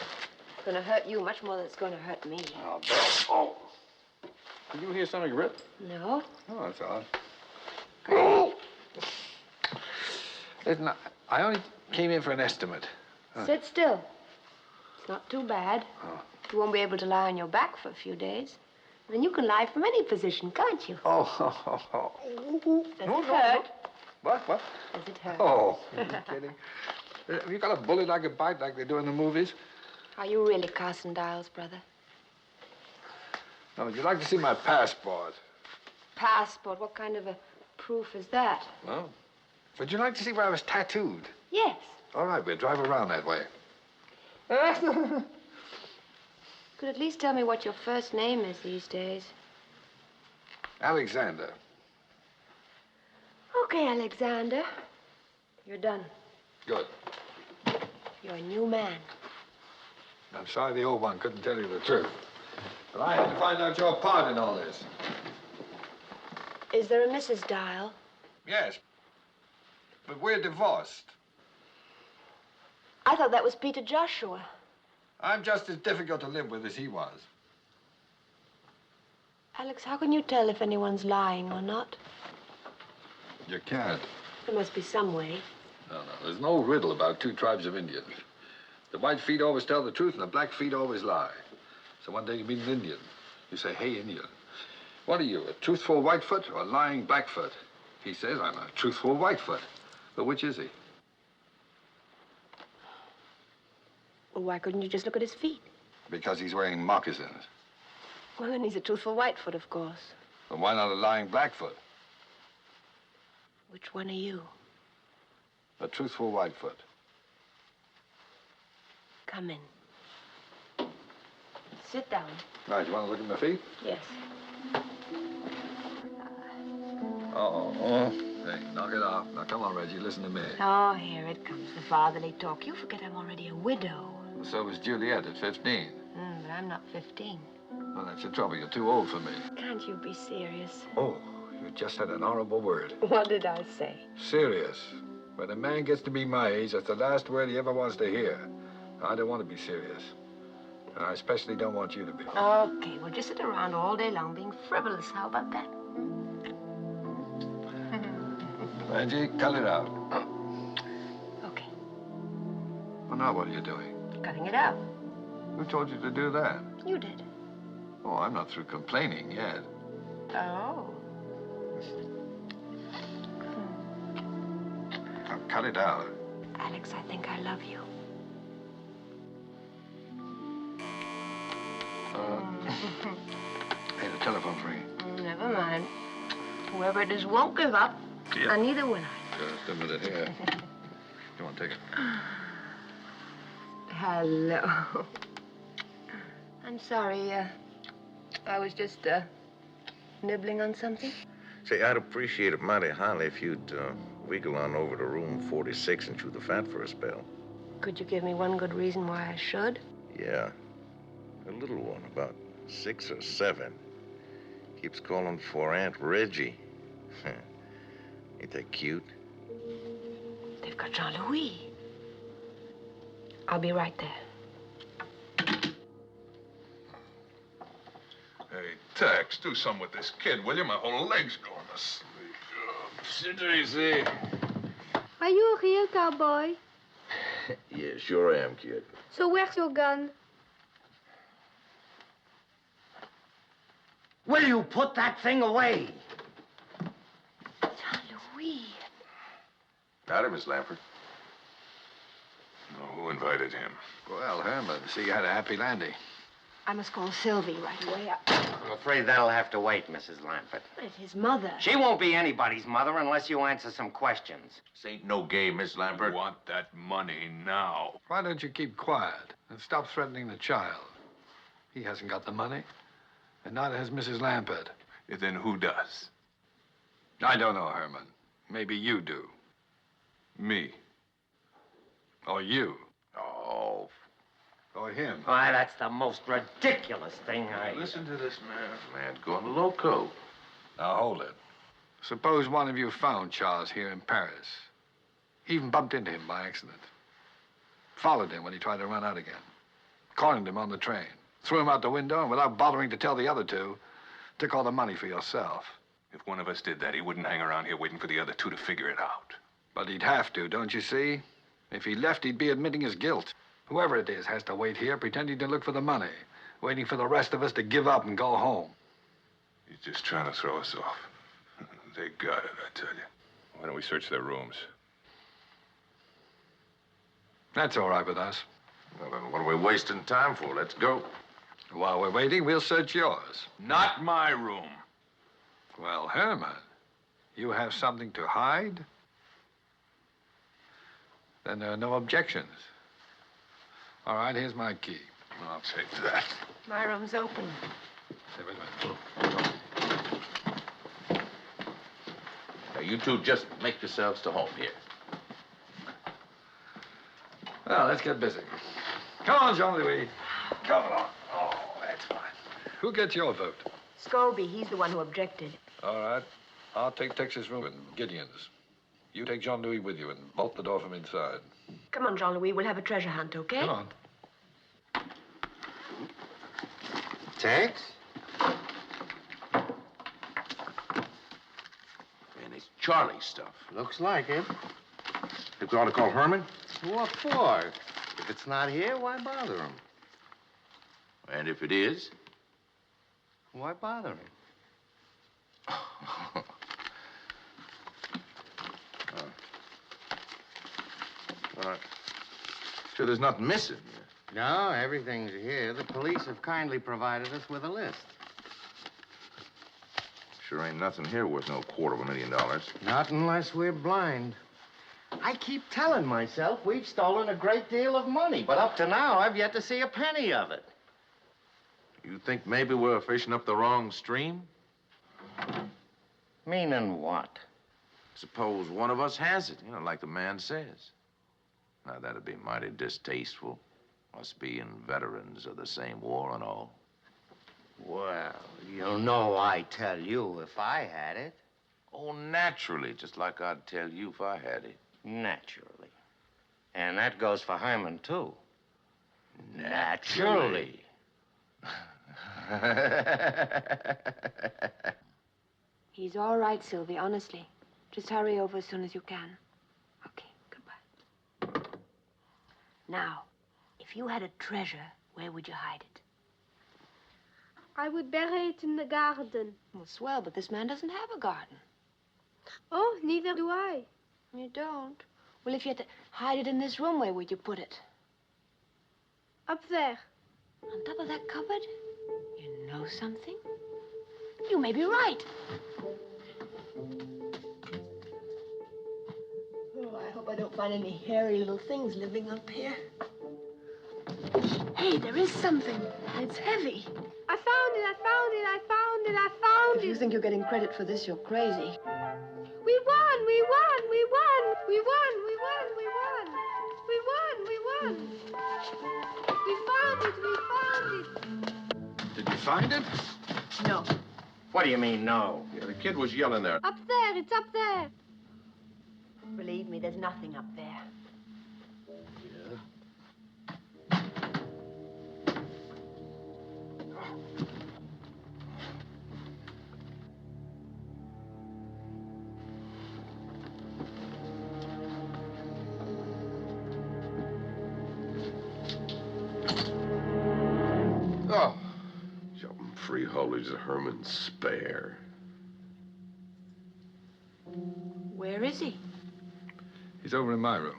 B: It's gonna hurt you much more than it's gonna hurt me.
J: Oh, Bill. Oh. Did you hear something rip?
B: No?
J: Oh, that's odd. Oh! Listen, I only came in for an estimate.
B: Sit still. It's not too bad.
J: Oh.
B: You won't be able to lie on your back for a few days. Then you can lie from any position, can't you?
J: Oh.
B: Does it hurt?
J: What?
B: Does it hurt?
J: Oh, are you kidding? Have you got a bullet I could bite like they do in the movies?
B: Are you really Carson Dials, brother?
J: No, would you like to see my passport?
B: Passport? What kind of a proof is that?
J: Well, would you like to see where I was tattooed?
B: Yes.
J: All right, we'll drive around that way.
B: Could at least tell me what your first name is these days.
J: Alexander.
B: Okay, Alexander. You're done.
J: Good.
B: You're a new man.
J: I'm sorry the old one couldn't tell you the truth. But I had to find out your part in all this.
B: Is there a Mrs. Dial?
J: Yes. But we're divorced.
B: I thought that was Peter Joshua.
J: I'm just as difficult to live with as he was.
B: Alex, how can you tell if anyone's lying or not?
J: You can't.
B: There must be some way.
J: No. There's no riddle about two tribes of Indians. The white feet always tell the truth and the black feet always lie. So one day you meet an Indian. You say, hey, Indian. What are you, a truthful Whitefoot or a lying Blackfoot? He says, I'm a truthful Whitefoot. But which is he?
B: Well, why couldn't you just look at his feet?
J: Because he's wearing moccasins.
B: Well, then he's a truthful Whitefoot, of course.
J: But why not a lying Blackfoot?
B: Which one are you?
J: A truthful Whitefoot.
B: Come in. Sit down.
J: Right, you want to look at my feet?
B: Yes.
J: Oh. Hey, knock it off. Now, come on, Reggie, listen to me.
B: Oh, here it comes, the fatherly talk. You forget I'm already a widow.
J: So was Juliet at 15.
B: But I'm not 15.
J: Well, that's the trouble. You're too old for me.
B: Can't you be serious?
J: Oh, you just said an horrible word.
B: What did I say?
J: Serious. When a man gets to be my age, that's the last word he ever wants to hear. I don't want to be serious. And I especially don't want you to be.
B: Okay, we'll just sit around all day long being frivolous. How about that?
J: Angie, cut it out.
B: Okay.
J: Well, now what are you doing?
B: Cutting it out.
J: Who told you to do that?
B: You did.
J: Oh, I'm not through complaining yet.
B: Oh.
J: Now, cut it out.
B: Alex, I think I love you.
J: Hey, the telephone's ringing.
B: Never mind. Whoever it is won't give up,
J: Yeah.
B: and neither will I.
J: Just a minute here. Come on, take it.
B: Hello. I'm sorry, I was just, nibbling on something.
F: Say, I'd appreciate it mighty highly if you'd wiggle on over to room 46 and chew the fat for a spell.
B: Could you give me one good reason why I should?
F: Yeah. A little one, about 6 or 7. Keeps calling for Aunt Reggie. Ain't that cute?
B: They've got Jean-Louis. I'll be right there.
G: Hey, Tex, do something with this kid, will you? My whole leg's going to sleep. Sit easy.
D: Are you a real cowboy?
F: Yeah, sure am, kid.
D: So where's your gun?
L: Will you put that thing away?
B: Jean-Louis.
F: Howdy, Miss Lampert.
G: Oh, who invited him?
J: Well, Herman, see, you had a happy landing.
B: I must call Sylvie right away.
L: I'm afraid that'll have to wait, Mrs. Lampert.
B: But his mother.
L: She won't be anybody's mother unless you answer some questions.
F: This ain't no game, Miss Lampert.
G: I want that money now.
J: Why don't you keep quiet and stop threatening the child? He hasn't got the money, and neither has Mrs. Lampert.
G: Then who does?
J: I don't know, Herman. Maybe you do.
G: Me.
J: Or you.
F: Oh.
J: Or him.
L: Why, that's the most ridiculous thing
F: Listen to this man. Man's going loco.
J: Now, hold it. Suppose one of you found Charles here in Paris. Even bumped into him by accident. Followed him when he tried to run out again. Cornered him on the train. Threw him out the window, and without bothering to tell the other two, took all the money for yourself.
G: If one of us did that, he wouldn't hang around here waiting for the other two to figure it out.
J: But he'd have to, don't you see? If he left, he'd be admitting his guilt. Whoever it is has to wait here, pretending to look for the money, waiting for the rest of us to give up and go home.
G: He's just trying to throw us off. They got it, I tell you. Why don't we search their rooms?
J: That's all right with us.
F: Well, then what are we wasting time for? Let's go.
J: While we're waiting, we'll search yours.
G: Not my room.
J: Well, Herman, you have something to hide? Then there are no objections. All right, here's my key.
G: I'll take that.
B: My room's open.
J: Hey, wait a minute.
F: Now, you two just make yourselves to home here.
J: Well, let's get busy. Come on, Jean-Louis. Come on. Oh, that's fine. Who gets your vote?
B: Scobie, he's the one who objected.
J: All right. I'll take Tex's room and Gideon's. You take Jean-Louis with you and bolt the door from inside.
B: Come on, Jean-Louis, we'll have a treasure hunt, okay?
J: Come on.
L: Tex?
F: Man, it's Charlie's stuff.
L: Looks like it.
F: Think we ought to call Herman?
L: What for? If it's not here, why bother him?
F: And if it is?
L: Why bother him?
F: All right. Sure there's nothing missing.
L: No, everything's here. The police have kindly provided us with a list.
F: Sure ain't nothing here worth no $250,000.
L: Not unless we're blind. I keep telling myself we've stolen a great deal of money, but up to now, I've yet to see a penny of it.
F: You think maybe we're fishing up the wrong stream?
L: Meaning what?
F: Suppose one of us has it, like the man says. Now, that'd be mighty distasteful. Us being veterans of the same war and all.
L: Well, you know I tell you if I had it.
F: Oh, naturally, just like I'd tell you if I had it.
L: Naturally. And that goes for Herman, too.
F: Naturally.
B: He's all right, Sylvie, honestly. Just hurry over as soon as you can. Okay, goodbye. Now, if you had a treasure, where would you hide it?
D: I would bury it in the garden.
B: Well, swell, but this man doesn't have a garden.
D: Oh, neither do I.
B: You don't? Well, if you had to hide it in this room, where would you put it?
D: Up there.
B: On top of that cupboard? You know something? You may be right.
R: Oh, I hope I don't find any hairy little things living up here. Hey, there is something. It's heavy.
D: I found it, I found it, I found it, I found
R: If you think you're getting credit for this, you're crazy.
D: We won, we won, we won, we won, we won, we won. We won, we won. We found it, we found it.
C: Did you find it?
R: No.
L: What do you mean, no?
C: Yeah, the kid was yelling there.
D: Up there, it's up there.
R: Believe me, there's nothing up there.
C: Oh, jumping freeholders of Herman's spare.
B: Where is he?
J: He's over in my room.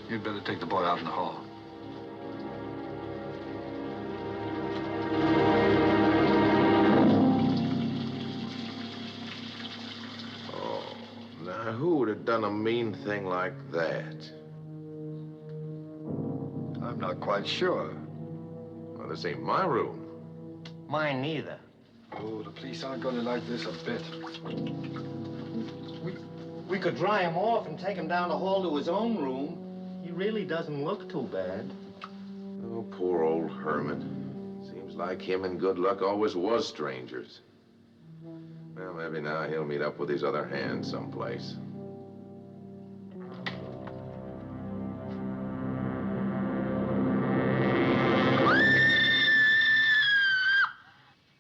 J: You'd better take the boy out in the hall.
C: Now, who would have done a mean thing like that?
J: I'm not quite sure.
C: Well, this ain't my room.
L: Mine neither.
J: Oh, the police aren't going to like this a bit.
L: We could dry him off and take him down the hall to his own room. He really doesn't look too bad.
C: Oh, poor old Herman. Seems like him and Good Luck always was strangers. Well, maybe now he'll meet up with his other hand someplace.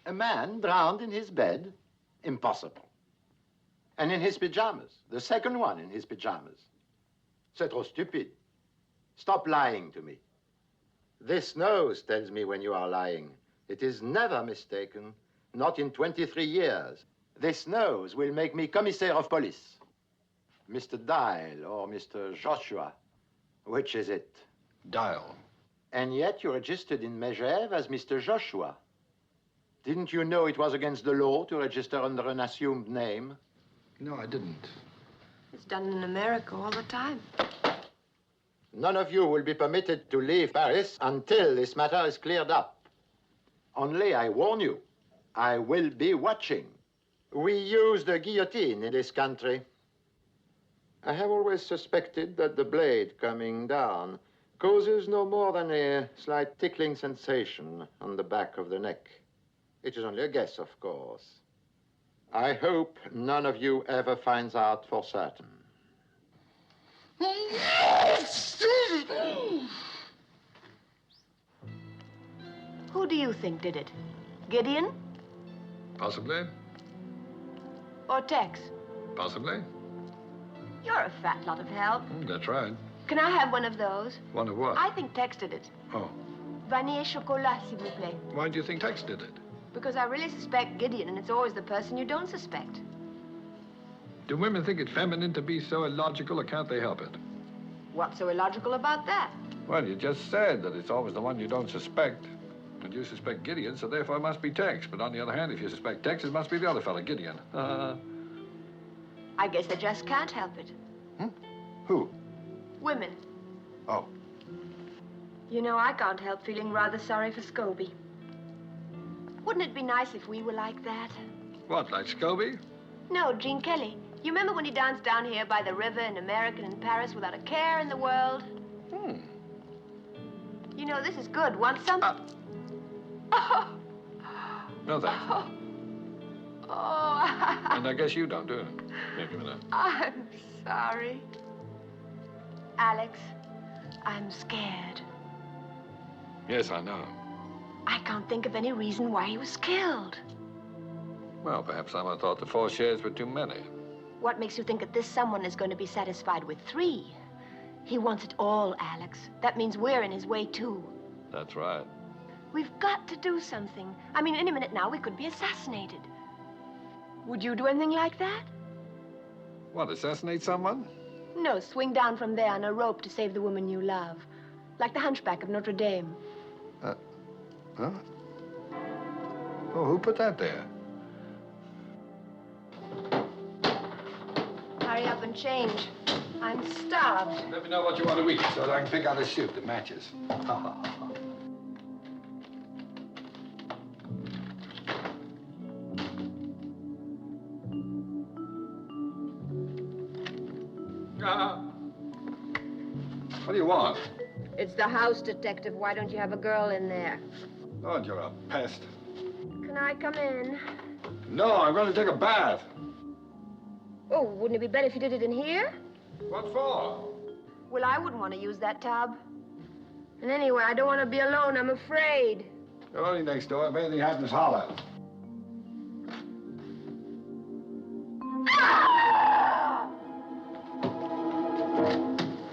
E: A man drowned in his bed? Impossible. And in his pajamas. The second one in his pajamas. C'est trop stupid. Stop lying to me. This nose tells me when you are lying. It is never mistaken. Not in 23 years. This nose will make me commissaire of police. Mr. Dial or Mr. Joshua. Which is it?
J: Dial.
E: And yet you registered in Megève as Mr. Joshua. Didn't you know it was against the law to register under an assumed name?
J: No, I didn't.
B: It's done in America all the time.
E: None of you will be permitted to leave Paris until this matter is cleared up. Only I warn you, I will be watching. We use the guillotine in this country. I have always suspected that the blade coming down causes no more than a slight tickling sensation on the back of the neck. It is only a guess, of course. I hope none of you ever finds out for certain.
B: Who do you think did it? Gideon
J: Possibly.
B: or Tex?
J: Possibly.
B: You're a fat lot of help.
J: That's right.
B: Can I have one of those?
J: One of what?
B: I think Tex did it.
J: Oh.
B: Vanille chocolat, s'il vous plaît.
J: Why do you think Tex did it?
B: Because I really suspect Gideon, and it's always the person you don't suspect.
J: Do women think it feminine to be so illogical, or can't they help it?
B: What's so illogical about that?
J: Well, you just said that it's always the one you don't suspect. And you suspect Gideon, so therefore it must be Tex. But on the other hand, if you suspect Tex, it must be the other fella, Gideon.
B: I guess they just can't help it.
J: Who?
B: Women.
J: Oh.
B: You know, I can't help feeling rather sorry for Scobie. Wouldn't it be nice if we were like that?
J: What, like Scobie?
B: No, Gene Kelly. You remember when he danced down here by the river in America and in Paris without a care in the world? You know, this is good. Want some?
J: No, thanks.
B: Oh.
J: And I guess you don't, do you? Here, give me that.
B: I'm sorry. Alex, I'm scared.
J: Yes, I know.
B: I can't think of any reason why he was killed.
J: Well, perhaps someone thought the 4 shares were too many.
B: What makes you think that this someone is going to be satisfied with 3? He wants it all, Alex. That means we're in his way, too.
J: That's right.
B: We've got to do something. I mean, any minute now, we could be assassinated. Would you do anything like that?
J: What, assassinate someone?
B: No, swing down from there on a rope to save the woman you love. Like the hunchback of Notre Dame.
J: Huh? Oh, who put that there?
B: Hurry up and change. I'm starved.
J: Let me know what you want to eat so that I can pick out a suit that matches. What do you want?
B: It's the house detective. Why don't you have a girl in there?
J: Oh, you're a pest.
B: Can I come in?
J: No, I'm going to take a bath.
B: Oh, wouldn't it be better if you did it in here?
J: What for?
B: Well, I wouldn't want to use that tub. And anyway, I don't want to be alone. I'm afraid.
J: You're only next door. If anything happens, holler.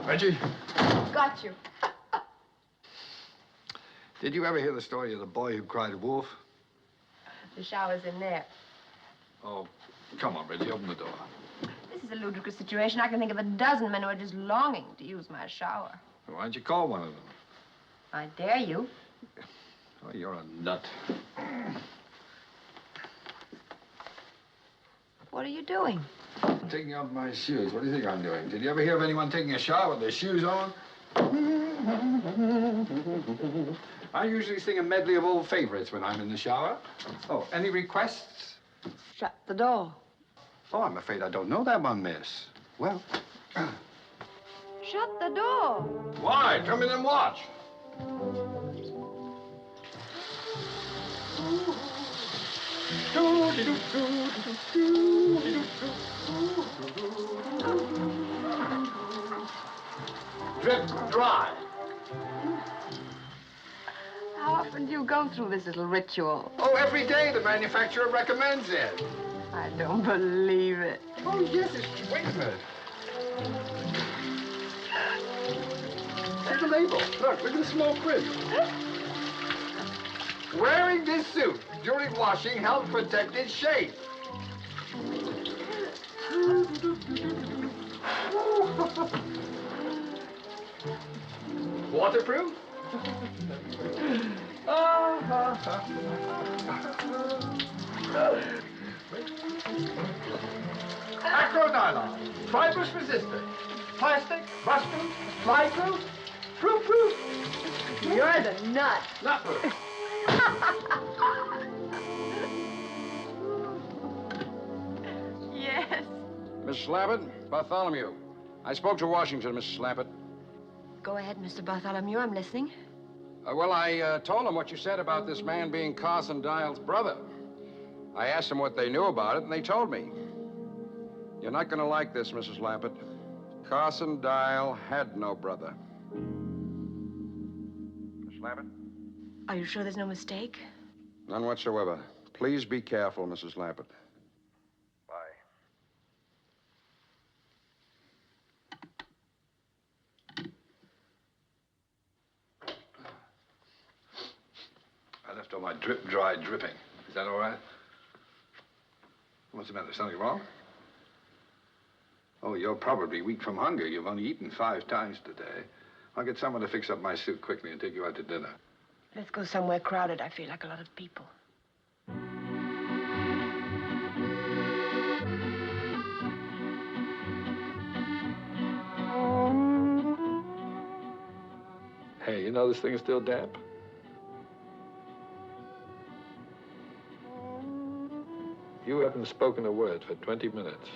J: Reggie?
B: Got you.
J: Did you ever hear the story of the boy who cried wolf?
B: The shower's in there.
J: Oh, come on, Reggie, open the door.
B: This is a ludicrous situation. I can think of a dozen men who are just longing to use my shower.
J: Why don't you call one of them?
B: I dare you.
J: Oh, you're a nut.
B: What are you doing?
J: I'm taking off my shoes. What do you think I'm doing? Did you ever hear of anyone taking a shower with their shoes on? I usually sing a medley of old favorites when I'm in the shower. Oh, any requests?
B: Shut the door.
J: Oh, I'm afraid I don't know that one, miss. Well...
B: Shut the door.
J: Why? Come in and watch. Drip dry.
B: How often do you go through this little ritual?
J: Oh, every day the manufacturer recommends it.
B: I don't believe it.
J: Oh, yes, it's... Wait a minute. See the label. Look at the small print. Wearing this suit during washing helps protect its shape. Waterproof? Acronylon, fibrous resistant, plastic, rust-proof, fly-proof, proof.
B: You're the nut.
J: Nut-proof.
B: Yes.
C: Miss Slappett, Bartholomew. I spoke to Washington, Miss Slappett.
B: Go ahead, Mr. Bartholomew. I'm listening.
C: Well, I told him what you said about this man being Carson Dial's brother. I asked them what they knew about it, and they told me. You're not going to like this, Mrs. Lappett. Carson Dial had no brother. Miss Lappett?
B: Are you sure there's no mistake?
C: None whatsoever. Please be careful, Mrs. Lappett. Bye.
J: I left all my drip-dry dripping. Is that all right? What's the matter? Something wrong? Oh, you're probably weak from hunger. You've only eaten 5 times today. I'll get someone to fix up my suit quickly and take you out to dinner.
B: Let's go somewhere crowded. I feel like a lot of people.
J: Hey, you know this thing is still damp? You haven't spoken a word for 20 minutes.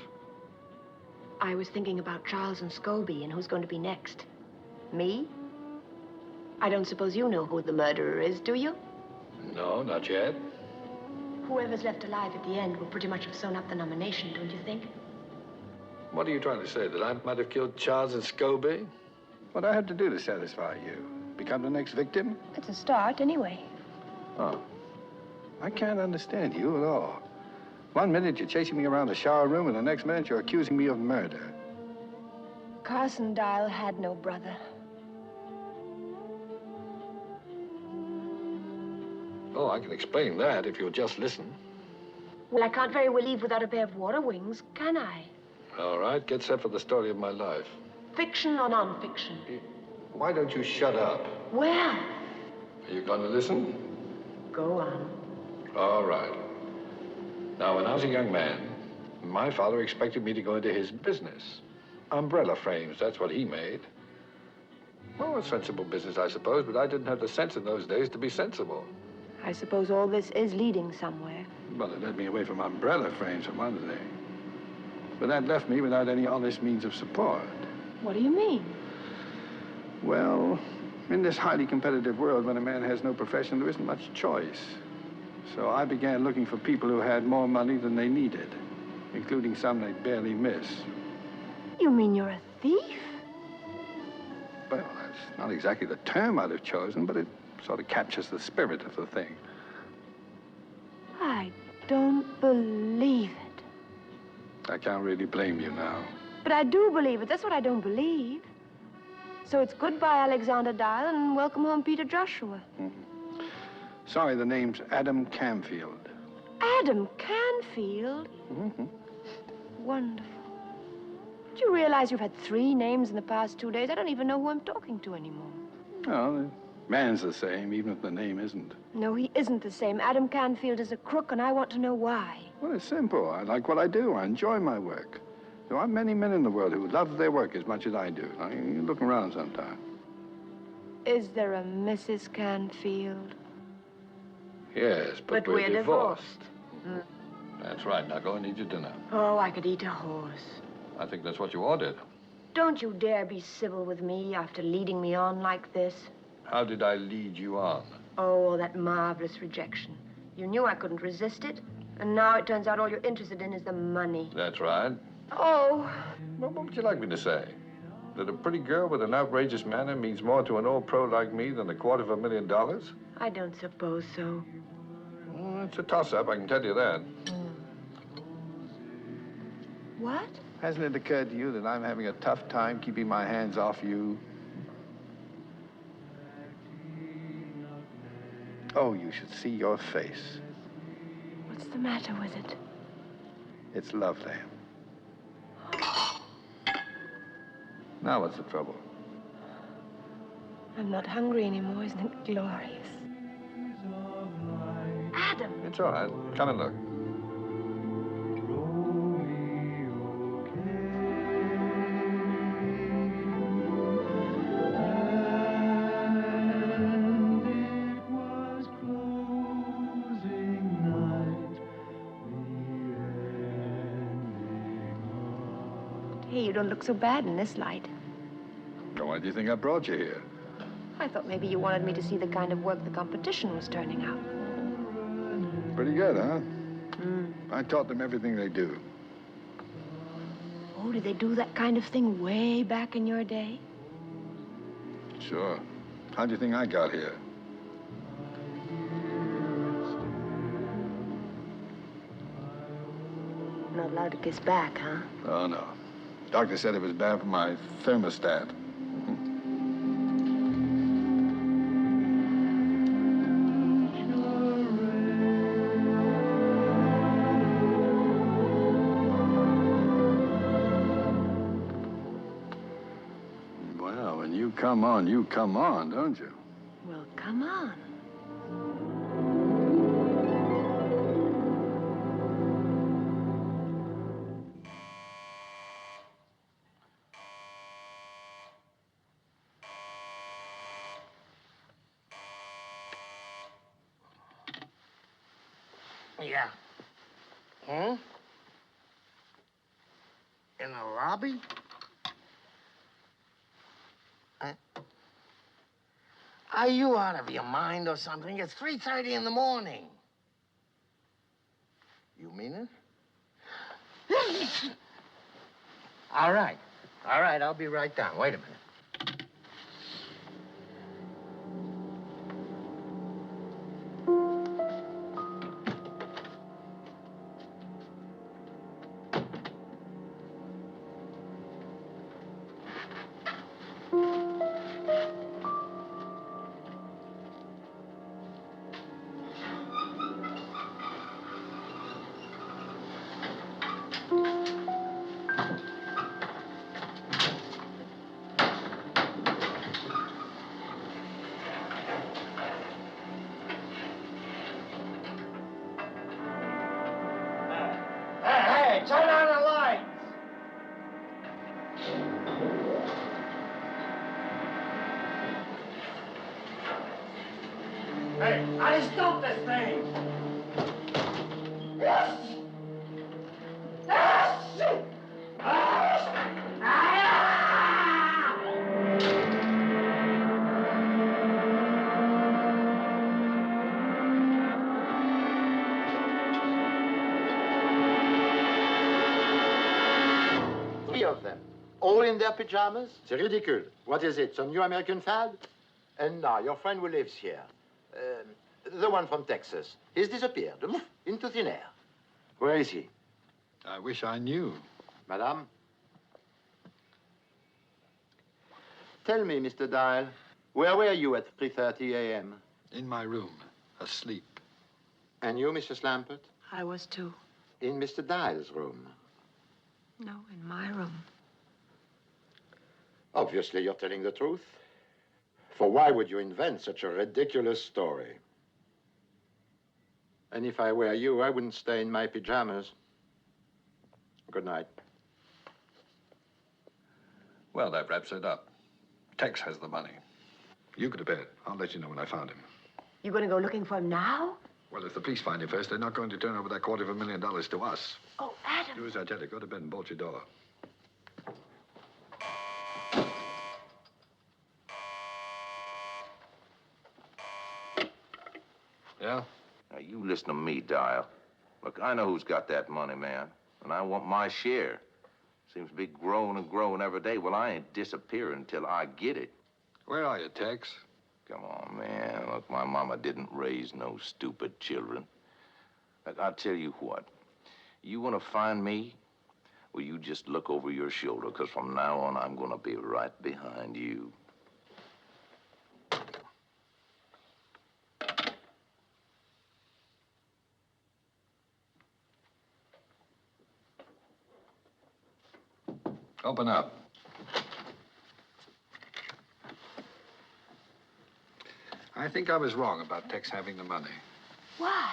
B: I was thinking about Charles and Scobie and who's going to be next. Me? I don't suppose you know who the murderer is, do you?
J: No, not yet.
B: Whoever's left alive at the end will pretty much have sewn up the nomination, don't you think?
J: What are you trying to say, that I might have killed Charles and Scobie? What do I have to do to satisfy you? Become the next victim?
B: It's a start, anyway.
J: Oh. I can't understand you at all. One minute you're chasing me around the shower room, and the next minute you're accusing me of murder.
B: Carson Dial had no brother.
J: Oh, I can explain that if you'll just listen.
B: Well, I can't very well leave without a pair of water wings, can I?
J: All right, get set for the story of my life.
B: Fiction or non-fiction?
J: Why don't you shut up?
B: Well,
J: Are you going to listen?
B: go on.
J: All right. Now, when I was a young man, my father expected me to go into his business. Umbrella frames, that's what he made. Well, a sensible business, I suppose, but I didn't have the sense in those days to be sensible.
B: I suppose all this is leading somewhere.
J: Well, it led me away from umbrella frames, for one thing. But that left me without any honest means of support.
B: What do you mean?
J: Well, in this highly competitive world, when a man has no profession, there isn't much choice. So I began looking for people who had more money than they needed, including some they barely miss.
B: You mean you're a thief?
J: Well, that's not exactly the term I'd have chosen, but it sort of captures the spirit of the thing.
B: I don't believe it.
J: I can't really blame you now.
B: But I do believe it. That's what I don't believe. So it's goodbye, Alexander Dial, and welcome home, Peter Joshua.
J: Mm-hmm. Sorry, the name's Adam Camfield.
B: Adam Canfield?
J: Mm-hmm.
B: Wonderful. Do you realize you've had 3 names in the past 2 days? I don't even know who I'm talking to anymore.
J: No, the man's the same, even if the name isn't.
B: No, he isn't the same. Adam Canfield is a crook, and I want to know why.
J: Well, it's simple. I like what I do. I enjoy my work. There aren't many men in the world who love their work as much as I do. Now, you look around sometime.
B: Is there a Mrs. Canfield?
J: Yes, but
B: we're divorced.
J: That's right. Now go and eat your dinner.
B: Oh, I could eat a horse.
J: I think that's what you ordered.
B: Don't you dare be civil with me after leading me on like this.
J: How did I lead you on?
B: Oh, that marvelous rejection. You knew I couldn't resist it, and now it turns out all you're interested in is the money.
J: That's right.
B: Oh.
J: Well, what would you like me to say? That a pretty girl with an outrageous manner means more to an old pro like me than $250,000?
B: I don't suppose so.
J: Well, it's a toss-up, I can tell you that.
B: What?
J: Hasn't it occurred to you that I'm having a tough time keeping my hands off you? Oh, you should see your face.
B: What's the matter with it?
J: It's lovely. Now what's the trouble?
B: I'm not hungry anymore. Isn't it glorious? Adam!
J: It's all right. Come and look.
B: Hey, you don't look so bad in this light.
J: So why do you think I brought you here?
B: I thought maybe you wanted me to see the kind of work the competition was turning out.
J: Pretty good, huh? I taught them everything they do.
B: Oh, did they do that kind of thing way back in your day?
J: Sure. How do you think I got here?
B: Not allowed to kiss back, huh?
J: Oh, no. Doctor said it was bad for my thermostat. Well, when you come on, don't you?
B: Well, come on.
L: Yeah. Hmm? In the lobby? Are you out of your mind or something? It's 3:30 in the morning. You mean it? All right. All right, I'll be right down. Wait a minute. Hey, turn on the lights! Hey, I stop this thing! Yes! Yes!
E: Three of them, all in their pajamas? C'est ridicule. What is it, some new American fad? And now, your friend who lives here, the one from Texas, he's disappeared, into thin air. Where is he?
J: I wish I knew.
E: Madame? Tell me, Mr. Dial, where were you at 3:30 a.m.?
J: In my room, asleep.
E: And you, Mrs. Lampert?
B: I was too.
E: In Mr. Dial's room.
B: No, in my room.
E: Obviously, you're telling the truth. For why would you invent such a ridiculous story? And if I were you, I wouldn't stay in my pajamas. Good night.
J: Well, that wraps it up. Tex has the money. You go to bed. I'll let you know when I found him.
B: You going to go looking for him now?
J: Well, if the police find him first, they're not going to turn over that $250,000 to us.
B: Oh, Adam.
J: Do as I tell you. Go to bed and bolt your door. Yeah?
F: Now, you listen to me, Dial. Look, I know who's got that money, man, and I want my share. Seems to be growing and growing every day. Well, I ain't disappearing until I get it.
J: Where are you, Tex?
F: Come on, man. Look, my mama didn't raise no stupid children. Look, I'll tell you what. You want to find me? Well, you just look over your shoulder, because from now on, I'm going to be right behind you.
J: Open up. I think I was wrong about Tex having the money.
B: Why?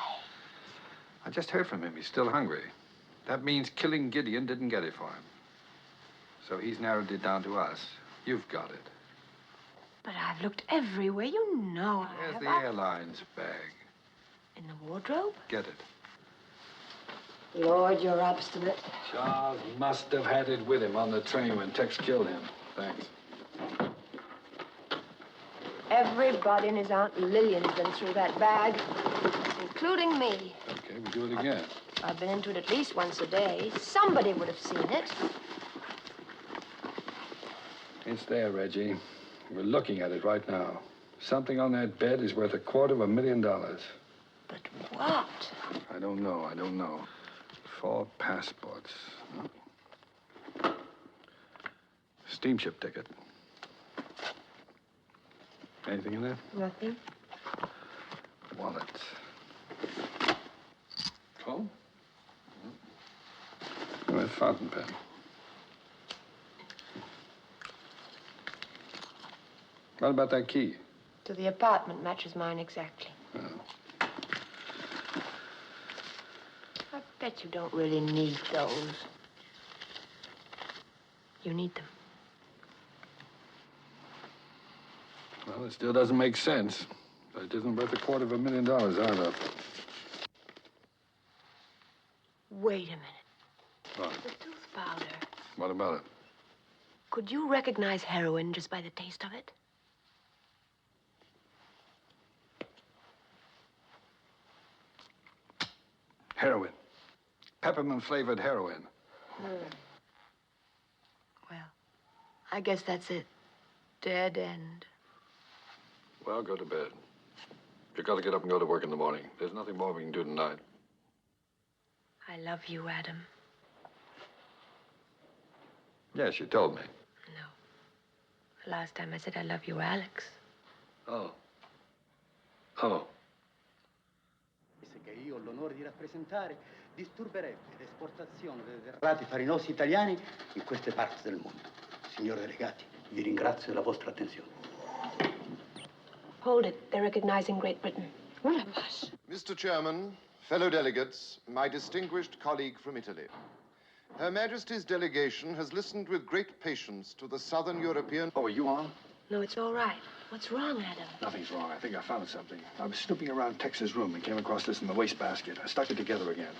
J: I just heard from him. He's still hungry. That means killing Gideon didn't get it for him. So he's narrowed it down to us. You've got it.
B: But I've looked everywhere. You know I
J: Where's
B: have.
J: the airline's bag?
B: In the wardrobe?
J: Get it.
B: Lord, you're obstinate.
J: Charles must have had it with him on the train when Tex killed him. Thanks.
B: Everybody and his Aunt Lillian's been through that bag, including me.
J: Okay, we do it again.
B: I've been into it at least once a day. Somebody would have seen it.
J: It's there, Reggie. We're looking at it right now. Something on that bed is worth $250,000.
B: But what?
J: I don't know. 4 passports. Steamship ticket. Anything in there?
B: Nothing.
J: Wallet. Comb? A fountain pen. What about that key?
B: To the apartment matches mine exactly.
J: Oh.
B: I bet you don't really need those. You need them.
J: Well, it still doesn't make sense. But it isn't worth $250,000 either.
B: Wait a minute.
J: What?
B: The tooth powder.
J: What about it?
B: Could you recognize heroin just by the taste of it?
J: Heroin. Peppermint-flavored heroin.
B: Well, I guess that's it. Dead end.
J: Well, go to bed. You've got to get up and go to work in the morning. There's nothing more we can do tonight.
B: I love you, Adam.
J: Yes, you told me.
B: No. The last time I said I love you, Alex.
J: Oh. Oh.
S: Che io ho l'onore di rappresentare disturberebbe l'esportazione dei derrati farinosi italiani in queste parti del mondo. Signori delegati, vi ringrazio della vostra attenzione.
B: Hold it. They're recognizing Great Britain.
E: Mr. Chairman, fellow delegates, my distinguished colleague from Italy. Her Majesty's delegation has listened with great patience to the Southern European...
J: Oh, are you on?
B: No, it's all right. What's wrong, Adam?
J: Nothing's wrong. I think I found something. I was snooping around Tex's room and came across this in the wastebasket. I stuck it together again.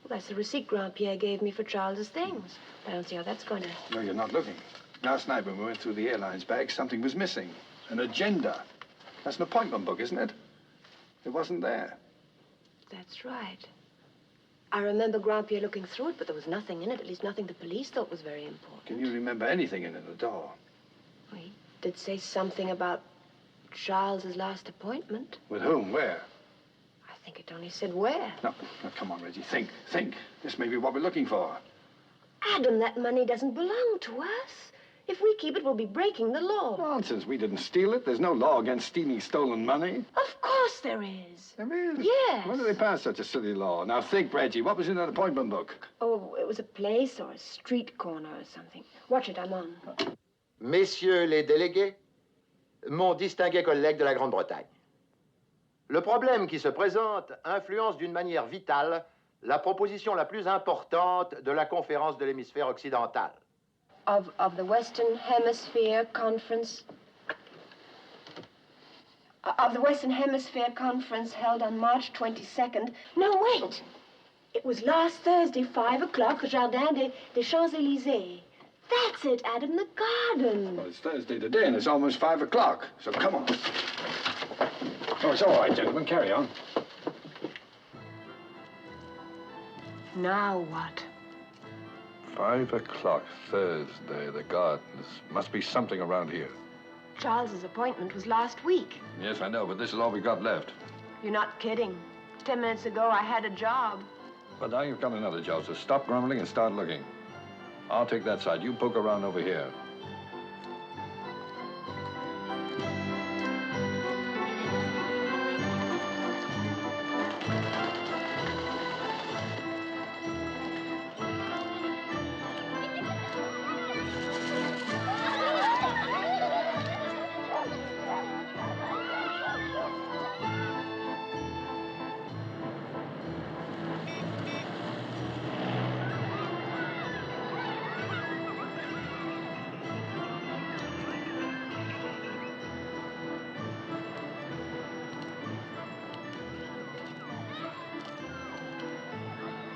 B: Well, that's the receipt Grand-Pierre gave me for Charles's things. I don't see how that's going to...
J: No, you're not looking. Last night when we went through the airline's bag, something was missing. An agenda. That's an appointment book, isn't it? It wasn't there.
B: That's right. I remember Grand-Pierre looking through it, but there was nothing in it, at least nothing the police thought was very important.
J: Can you remember anything in it at all?
B: Well, he did say something about Charles's last appointment.
J: With whom? Where?
B: I think it only said where.
J: No, come on, Reggie. Think. This may be what we're looking for.
B: Adam, that money doesn't belong to us. If we keep it, we'll be breaking the law.
J: Nonsense. We didn't steal it. There's no law against stealing stolen money.
B: Of course there is.
J: There is?
B: Yes.
J: When did they pass such a silly law? Now think, Reggie. What was in that appointment book?
B: Oh, it was a place or a street corner or something. Watch it, I'm on.
E: Messieurs les délégués, mon distingué collègue de la Grande-Bretagne. Le problème qui se présente influence d'une manière vitale la proposition la plus importante de la conférence de l'hémisphère occidental.
B: Of the Western Hemisphere Conference... Of the Western Hemisphere Conference held on March 22nd... No, wait! It was last Thursday, 5 o'clock, Jardin des Champs-Élysées. That's it, Adam, the garden.
J: Well, it's Thursday today, and it's almost 5 o'clock. So come on. Oh, it's all right, gentlemen. Carry on.
B: Now what?
J: 5 o'clock, Thursday, the gardens. Must be something around here.
B: Charles's appointment was last week.
J: Yes, I know, but this is all we got left.
B: You're not kidding. 10 minutes ago, I had a job.
J: But now you've got another job, so stop grumbling and start looking. I'll take that side. You poke around over here.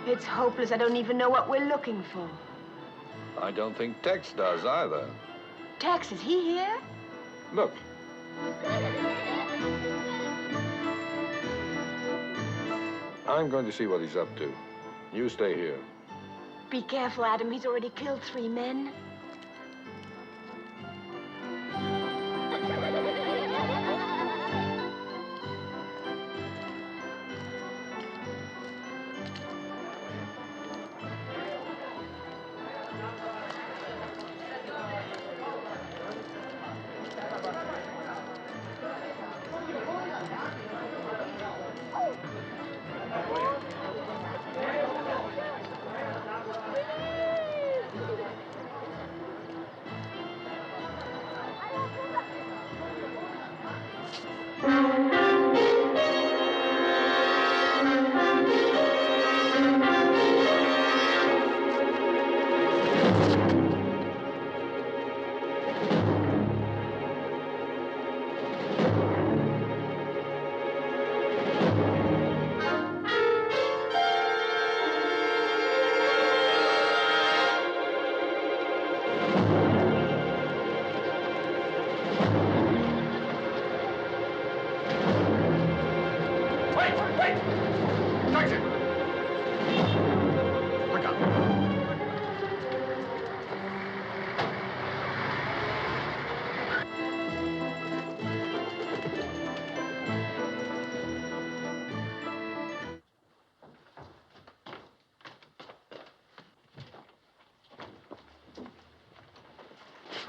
B: It's hopeless. I don't even know what we're looking for.
J: I don't think Tex does either.
B: Tex, is he here?
J: Look. I'm going to see what he's up to. You stay here.
B: Be careful, Adam. He's already killed 3 men.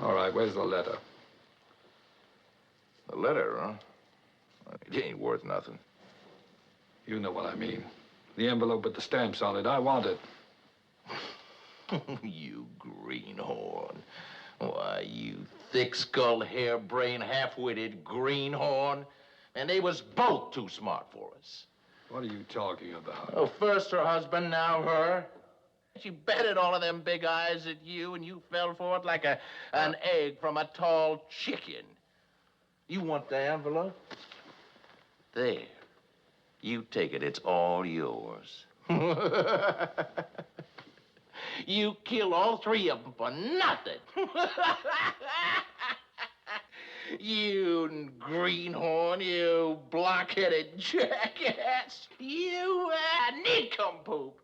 J: All right, where's the letter?
F: The letter, huh? It ain't worth nothing.
J: You know what I mean. The envelope with the stamps on it. I want it.
F: You greenhorn. Why, you thick-skulled, harebrained, half-witted greenhorn. And they was both too smart for us.
J: What are you talking about?
F: Oh, first her husband, now her. She betted all of them big eyes at you, and you fell for it like an egg from a tall chicken. You want the envelope? There. You take it. It's all yours. You killed all three of them for nothing. You greenhorn, you block-headed jackass. You nincompoop.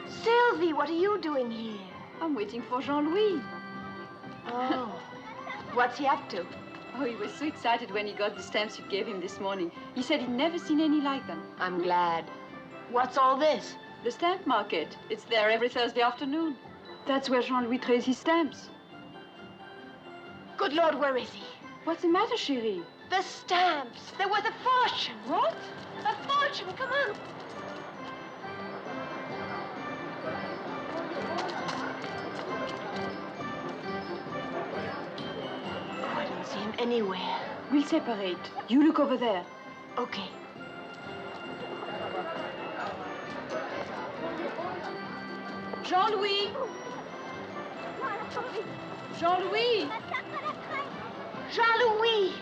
B: Sylvie, what are you doing here?
A: I'm waiting for Jean-Louis.
B: Oh. What's he up to?
A: Oh, he was so excited when he got the stamps you gave him this morning. He said he'd never seen any like them.
B: I'm glad. What's all this?
A: The stamp market. It's there every Thursday afternoon. That's where Jean-Louis trades his stamps.
B: Good Lord, where is he?
A: What's the matter, chérie?
B: The stamps. They're worth a fortune.
A: What?
B: A fortune. Come on. Oh, I don't see him anywhere.
A: We'll separate. You look over there.
B: Okay.
A: Jean-Louis! Jean-Louis!
B: Jean-Louis!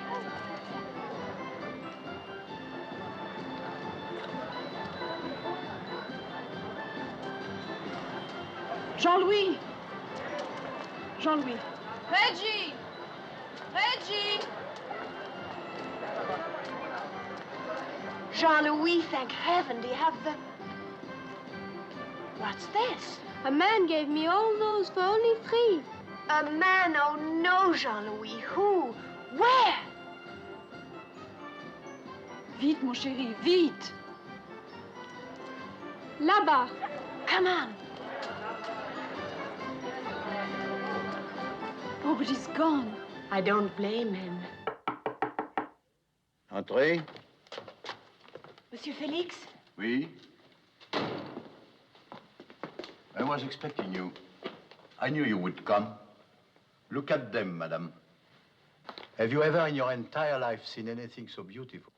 A: Jean-Louis! Jean-Louis! Reggie! Reggie!
B: Jean-Louis, thank heaven. Do you have the... What's this?
D: A man gave me all those for only $3.
B: A man? Oh, no, Jean-Louis. Who? Where?
A: Vite, mon chéri, vite!
D: Là-bas.
B: Come on.
A: Oh, but he's gone.
B: I don't blame him.
L: Entrez.
B: Monsieur Félix?
T: Oui? I was expecting you. I knew you would come. Look at them, madame. Have you ever in your entire life seen anything so beautiful?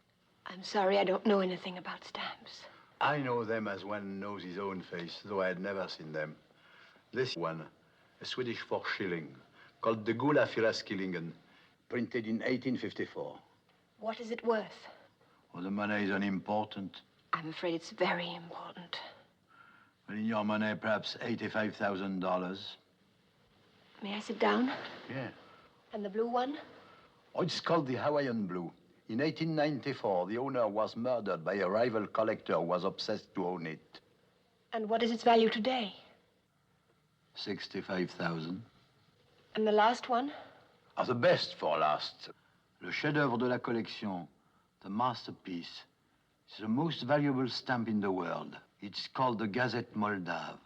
B: I'm sorry, I don't know anything about stamps.
T: I know them as one knows his own face, though I had never seen them. This one, a Swedish 4 shilling, called the Gula Firaskillingen, printed in 1854.
B: What is it worth?
T: Well, the money is unimportant.
B: I'm afraid it's very important.
T: But in your money, perhaps $85,000.
B: May I sit down?
T: Yeah.
B: And the blue one?
T: Oh, it's called the Hawaiian Blue. In 1894, the owner was murdered by a rival collector who was obsessed to own it.
B: And what is its value today?
T: $65,000.
B: And the last one?
T: Ah, the best for last. Le chef-d'œuvre de la collection, the masterpiece. It's the most valuable stamp in the world. It's called the Gazette Moldave.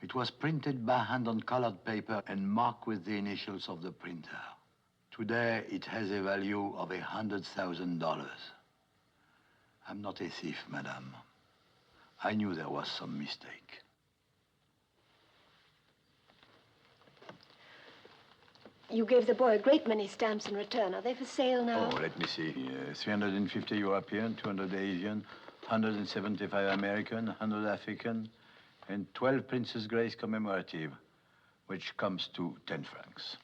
T: It was printed by hand on colored paper and marked with the initials of the printer. Today, it has a value of $100,000. I'm not a thief, madame. I knew there was some mistake.
B: You gave the boy a great many stamps in return. Are they for sale now?
T: Oh, let me see. 350 European, 200 Asian, 175 American, 100 African, and 12 Princess Grace commemorative, which comes to 10 francs.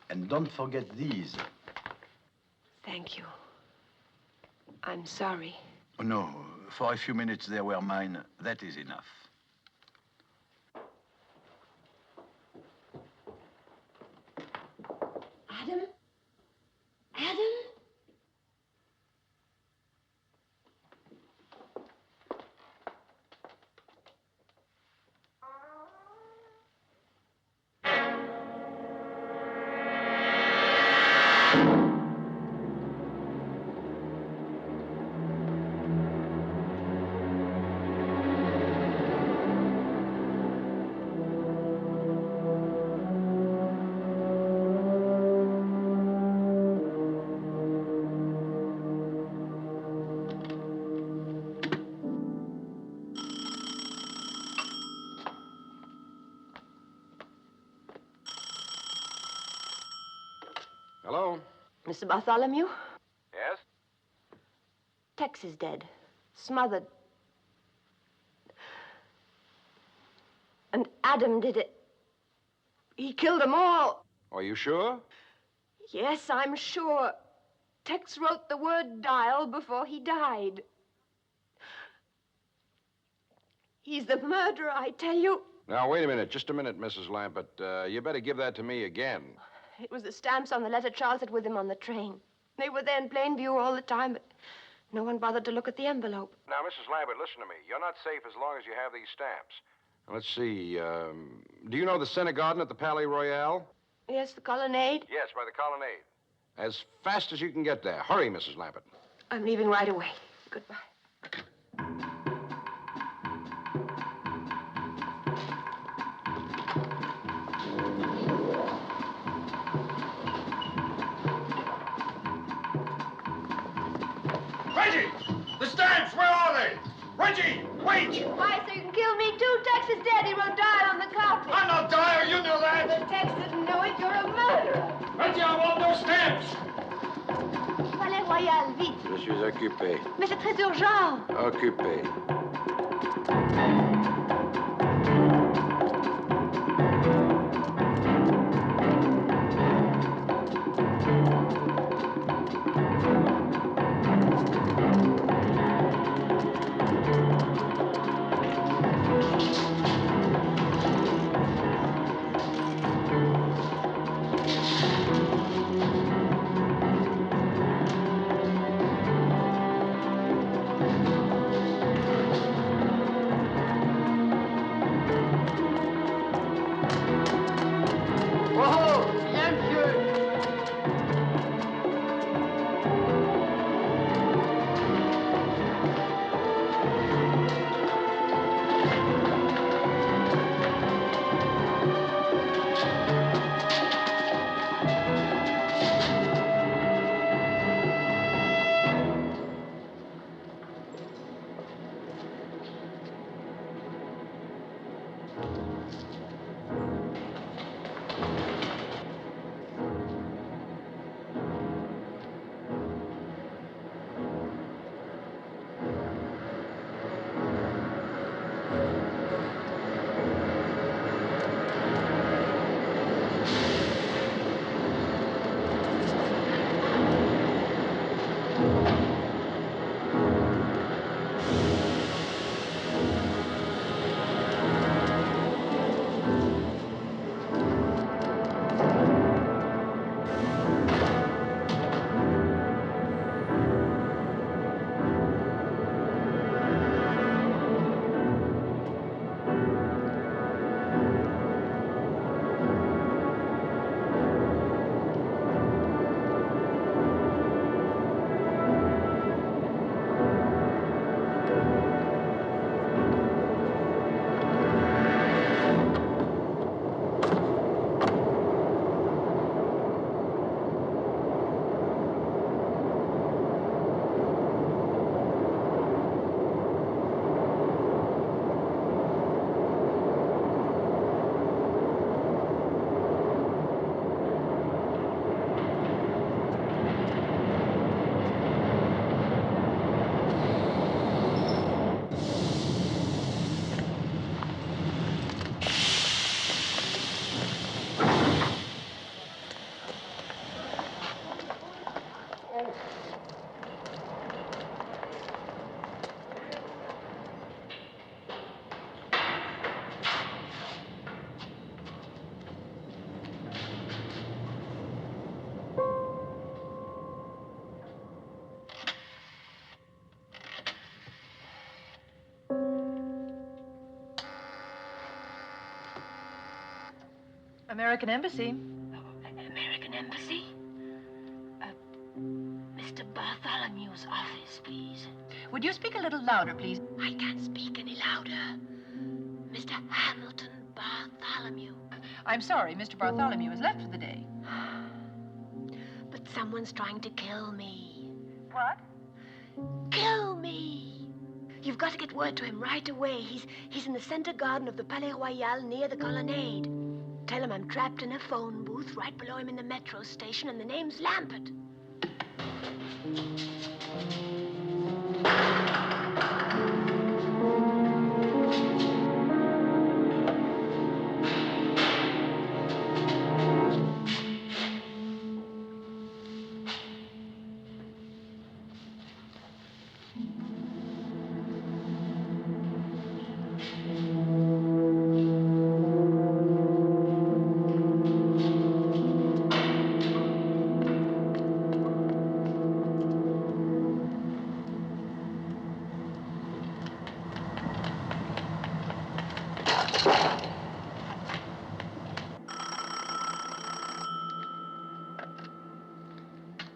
T: And don't forget these.
B: Thank you. I'm sorry.
T: Oh, no, for a few minutes they were mine. That is enough.
B: Adam? Adam? Mr. Bartholomew?
C: Yes?
B: Tex is dead. Smothered. And Adam did it. He killed them all.
C: Are you sure?
B: Yes, I'm sure. Tex wrote the word Dial before he died. He's the murderer, I tell you.
C: Now, wait a minute. Just a minute, Mrs. Lambert. You better give that to me again.
B: It was the stamps on the letter Charles had with him on the train. They were there in plain view all the time, but no one bothered to look at the envelope.
C: Now, Mrs. Lambert, listen to me. You're not safe as long as you have these stamps. Let's see. Do you know the Center Garden at the Palais Royal?
B: Yes, the colonnade?
C: Yes, by the colonnade. As fast as you can get there. Hurry, Mrs. Lambert.
B: I'm leaving right away. Goodbye.
P: Reggie! The stamps, where are they? Reggie, wait!
D: Why, so you can kill me too? Tex is dead. He wrote Dial on the carpet.
P: I'm not Dyer, you knew that.
D: But Tex didn't know it. You're a murderer.
P: Reggie, I want those stamps.
D: Palais Royal, vite.
C: Je suis occupé.
D: Mais c'est très urgent.
C: Occupé.
O: American Embassy.
B: American Embassy? Mr. Bartholomew's office, please.
O: Would you speak a little louder, please?
B: I can't speak any louder. Mr. Hamilton Bartholomew.
O: I'm sorry, Mr. Bartholomew has left for the day.
B: But someone's trying to kill me.
N: What?
B: Kill me! You've got to get word to him right away. He's in the center garden of the Palais Royal near the colonnade. Tell him I'm trapped in a phone booth right below him in the metro station, and the name's Lambert.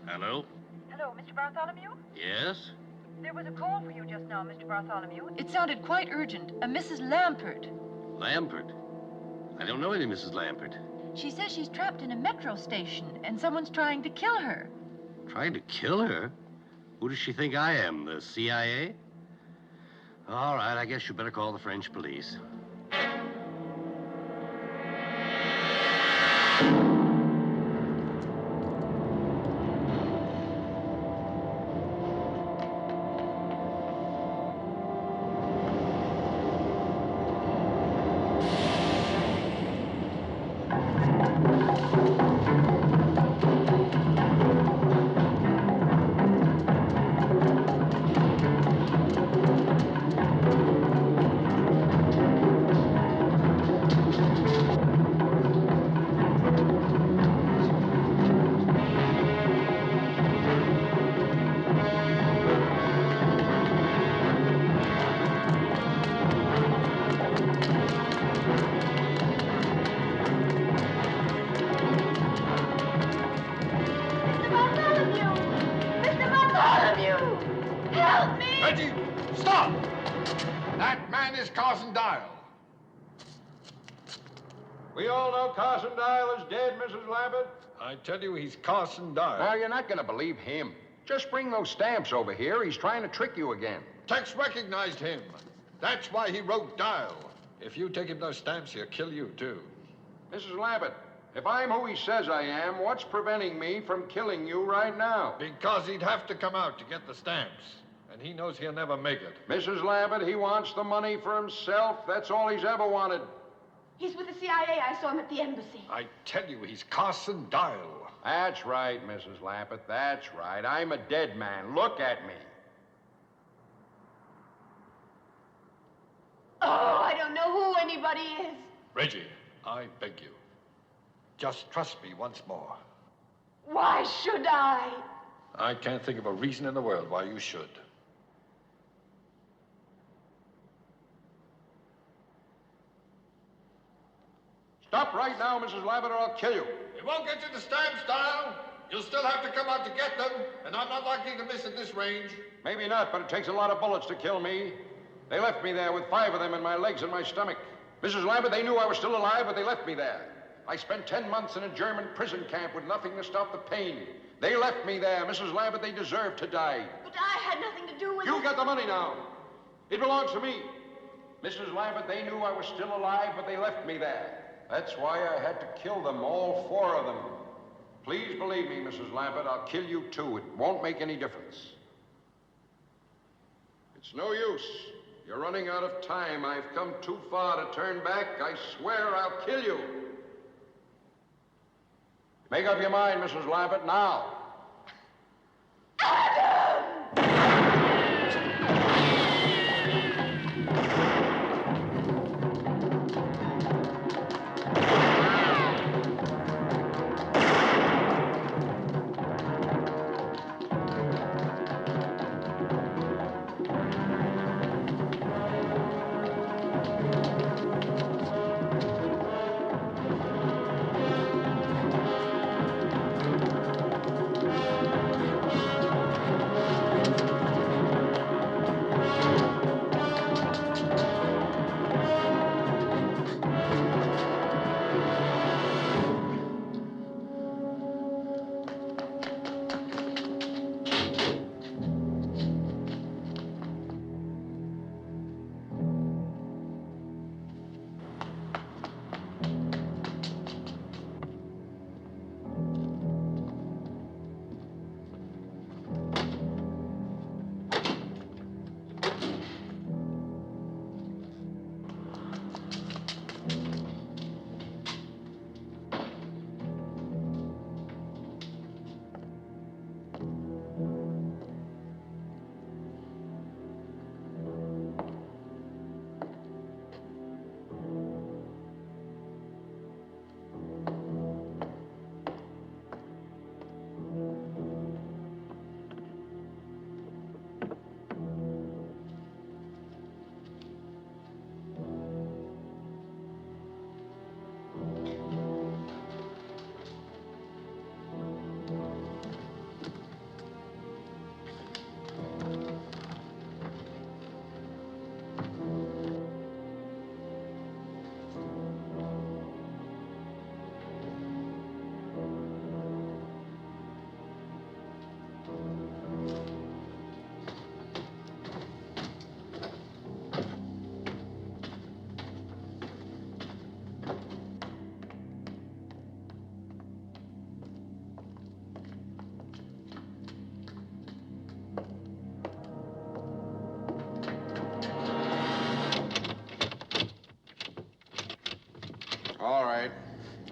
U: Hello?
O: Hello, Mr. Bartholomew?
U: Yes?
O: There was a call for you just now, Mr. Bartholomew. It sounded quite urgent. A Mrs. Lampert.
U: Lampert? I don't know any Mrs. Lampert.
O: She says she's trapped in a metro station and someone's trying to kill her.
U: Trying to kill her? Who does she think I am, the CIA? All right, I guess you better call the French police.
D: Help me!
J: Reggie, stop! That man is Carson Dial.
C: We all know Carson Dial is dead, Mrs. Lambert.
J: I tell you, he's Carson Dial.
C: Now, you're not going to believe him. Just bring those stamps over here. He's trying to trick you again.
J: Tex recognized him. That's why he wrote Dial. If you take him those stamps, he'll kill you, too.
C: Mrs. Lambert, if I'm who he says I am, what's preventing me from killing you right now?
J: Because he'd have to come out to get the stamps. And he knows he'll never make it.
C: Mrs. Lambert, he wants the money for himself. That's all he's ever wanted.
B: He's with the CIA. I saw him at the embassy.
J: I tell you, he's Carson Dial.
C: That's right, Mrs. Lambert. That's right. I'm a dead man. Look at me.
B: Oh, I don't know who anybody is.
J: Reggie, I beg you. Just trust me once more.
B: Why should I?
J: I can't think of a reason in the world why you should.
C: Stop right now, Mrs. Lambert, or I'll kill you.
J: It won't get you the stamps, Dial. You'll still have to come out to get them, and I'm not likely to miss at this range.
C: Maybe not, but it takes a lot of bullets to kill me. They left me there with 5 of them in my legs and my stomach. Mrs. Lambert, they knew I was still alive, but they left me there. I spent 10 months in a German prison camp with nothing to stop the pain. They left me there. Mrs. Lambert, they deserve to die.
B: But I had nothing to do with it.
C: You got the money now. It belongs to me. Mrs. Lambert, they knew I was still alive, but they left me there. That's why I had to kill them, all 4 of them. Please believe me, Mrs. Lambert, I'll kill you too. It won't make any difference. It's no use. You're running out of time. I've come too far to turn back. I swear I'll kill you. Make up your mind, Mrs. Lambert, now.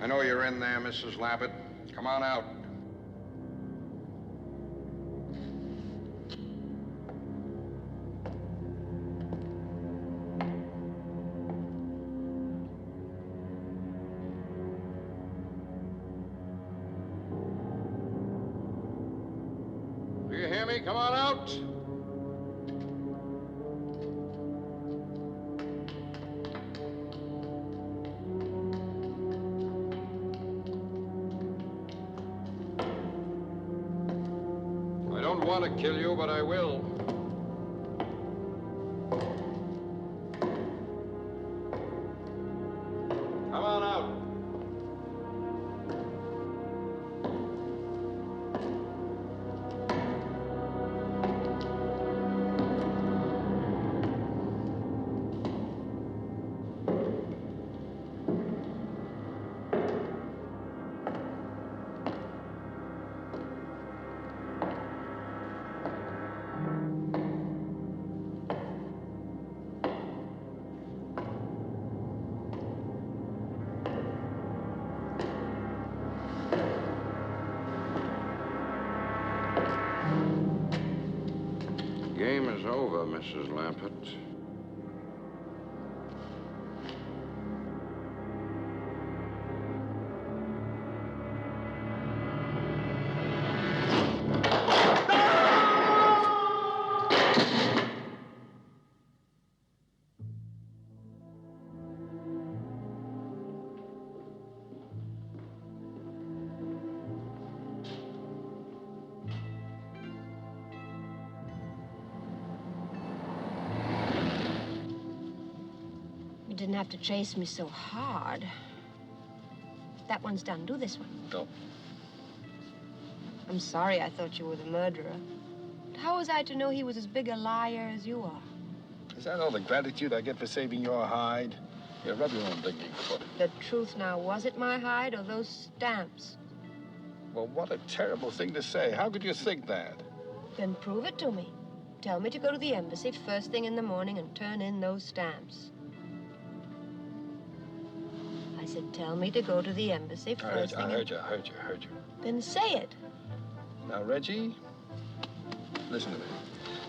C: I know you're in there, Mrs. Lampert. Come on out. Do you hear me? Come on out. I don't want to kill you, but I will. Come on out. Game is over, Mrs. Lampert.
B: You didn't have to chase me so hard. That one's done. Do this one.
J: No.
B: I'm sorry I thought you were the murderer. But how was I to know he was as big a liar as you are?
J: Is that all the gratitude I get for saving your hide? You rub your own thinking for it.
B: The truth now, was it my hide or those stamps?
J: Well, what a terrible thing to say. How could you think that?
B: Then prove it to me. Tell me to go to the embassy first thing in the morning and turn in those stamps. I said, tell me to go to the embassy first thing.
J: I heard you.
B: Then say it.
J: Now, Reggie, listen to me.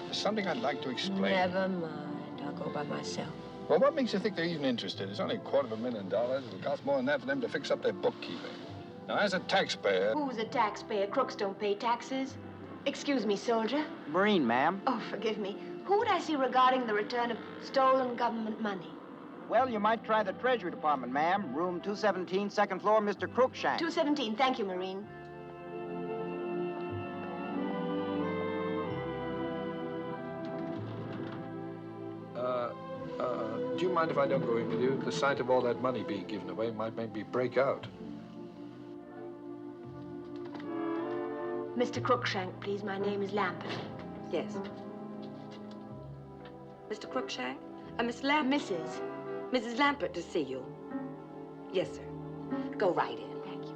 J: There's something I'd like to explain.
B: Never mind. I'll go by myself.
J: Well, what makes you think they're even interested? It's only $250,000. It'll cost more than that for them to fix up their bookkeeping. Now, as a taxpayer...
B: Who's a taxpayer? Crooks don't pay taxes. Excuse me, soldier.
I: Marine, ma'am.
B: Oh, forgive me. Who would I see regarding the return of stolen government money?
I: Well, you might try the Treasury Department, ma'am. Room 217, second floor, Mr. Crookshank.
B: 217. Thank you, Marine.
J: Do you mind if I don't go in with you? The sight of all that money being given away might make me break out.
B: Mr. Crookshank, please. My name is Lampert.
V: Yes. Mr. Crookshank? Miss Lampert? Mrs. Lampert to see you. Yes, sir. Go right in.
B: Thank you.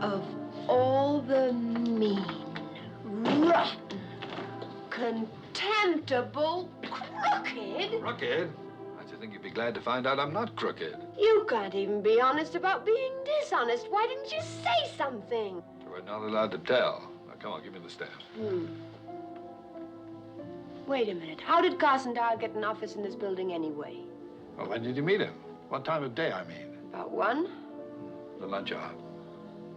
B: Of all the mean, rotten, contemptible, crooked...
J: Crooked? I just think you'd be glad to find out I'm not crooked.
B: You can't even be honest about being dishonest. Why didn't you say something?
J: We're not allowed to tell. Now, come on, give me the stamps.
B: Wait a minute. How did Carson Dial get an office in this building anyway?
J: Well, when did you meet him? What time of day, I mean?
B: About 1?
J: The lunch hour.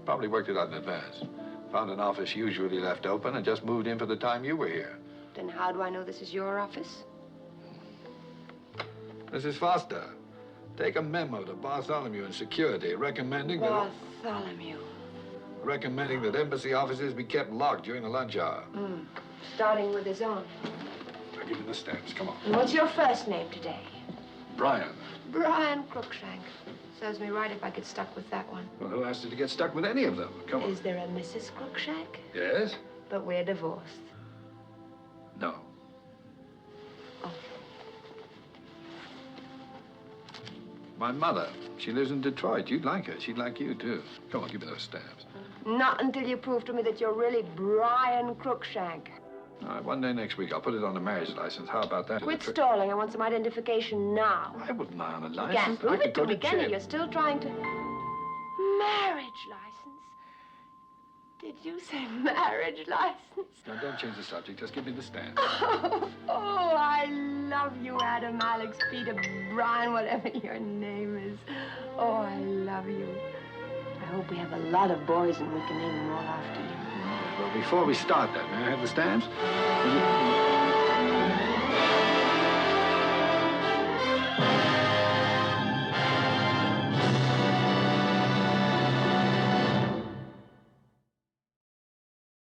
J: Probably worked it out in advance. Found an office usually left open and just moved in for the time you were here.
B: Then how do I know this is your office?
J: Mrs. Foster, take a memo to Bartholomew in security recommending
B: Bartholomew.
J: recommending that embassy offices be kept locked during the lunch hour.
B: Starting with his own.
J: I'll give you the stamps. Come on.
B: And what's your first name today?
J: Brian.
B: Brian Crookshank. Serves me right if I get stuck with that one.
J: Well, who asked you to get stuck with any of them? Come on.
B: Is there a Mrs. Crookshank?
J: Yes?
B: But we're divorced.
J: No.
B: Oh.
J: My mother. She lives in Detroit. You'd like her. She'd like you, too. Come on, give me those stamps.
B: Not until you prove to me that you're really Brian Crookshank.
J: All right, one day next week, I'll put it on the marriage license. How about that?
B: Quit stalling. I want some identification now.
J: I wouldn't lie on a
B: You
J: license.
B: can't prove
J: I could
B: it to
J: go
B: me, can you?
J: jail.
B: You're still trying to... Marriage license? Did you say marriage license?
J: Now, don't change the subject. Just give me the stand.
B: Oh, I love you, Adam, Alex, Peter, Brian, whatever your name is. Oh, I love you. I hope we have a lot of boys and we can name them all after you.
J: Well, before we start that, may I have the stamps?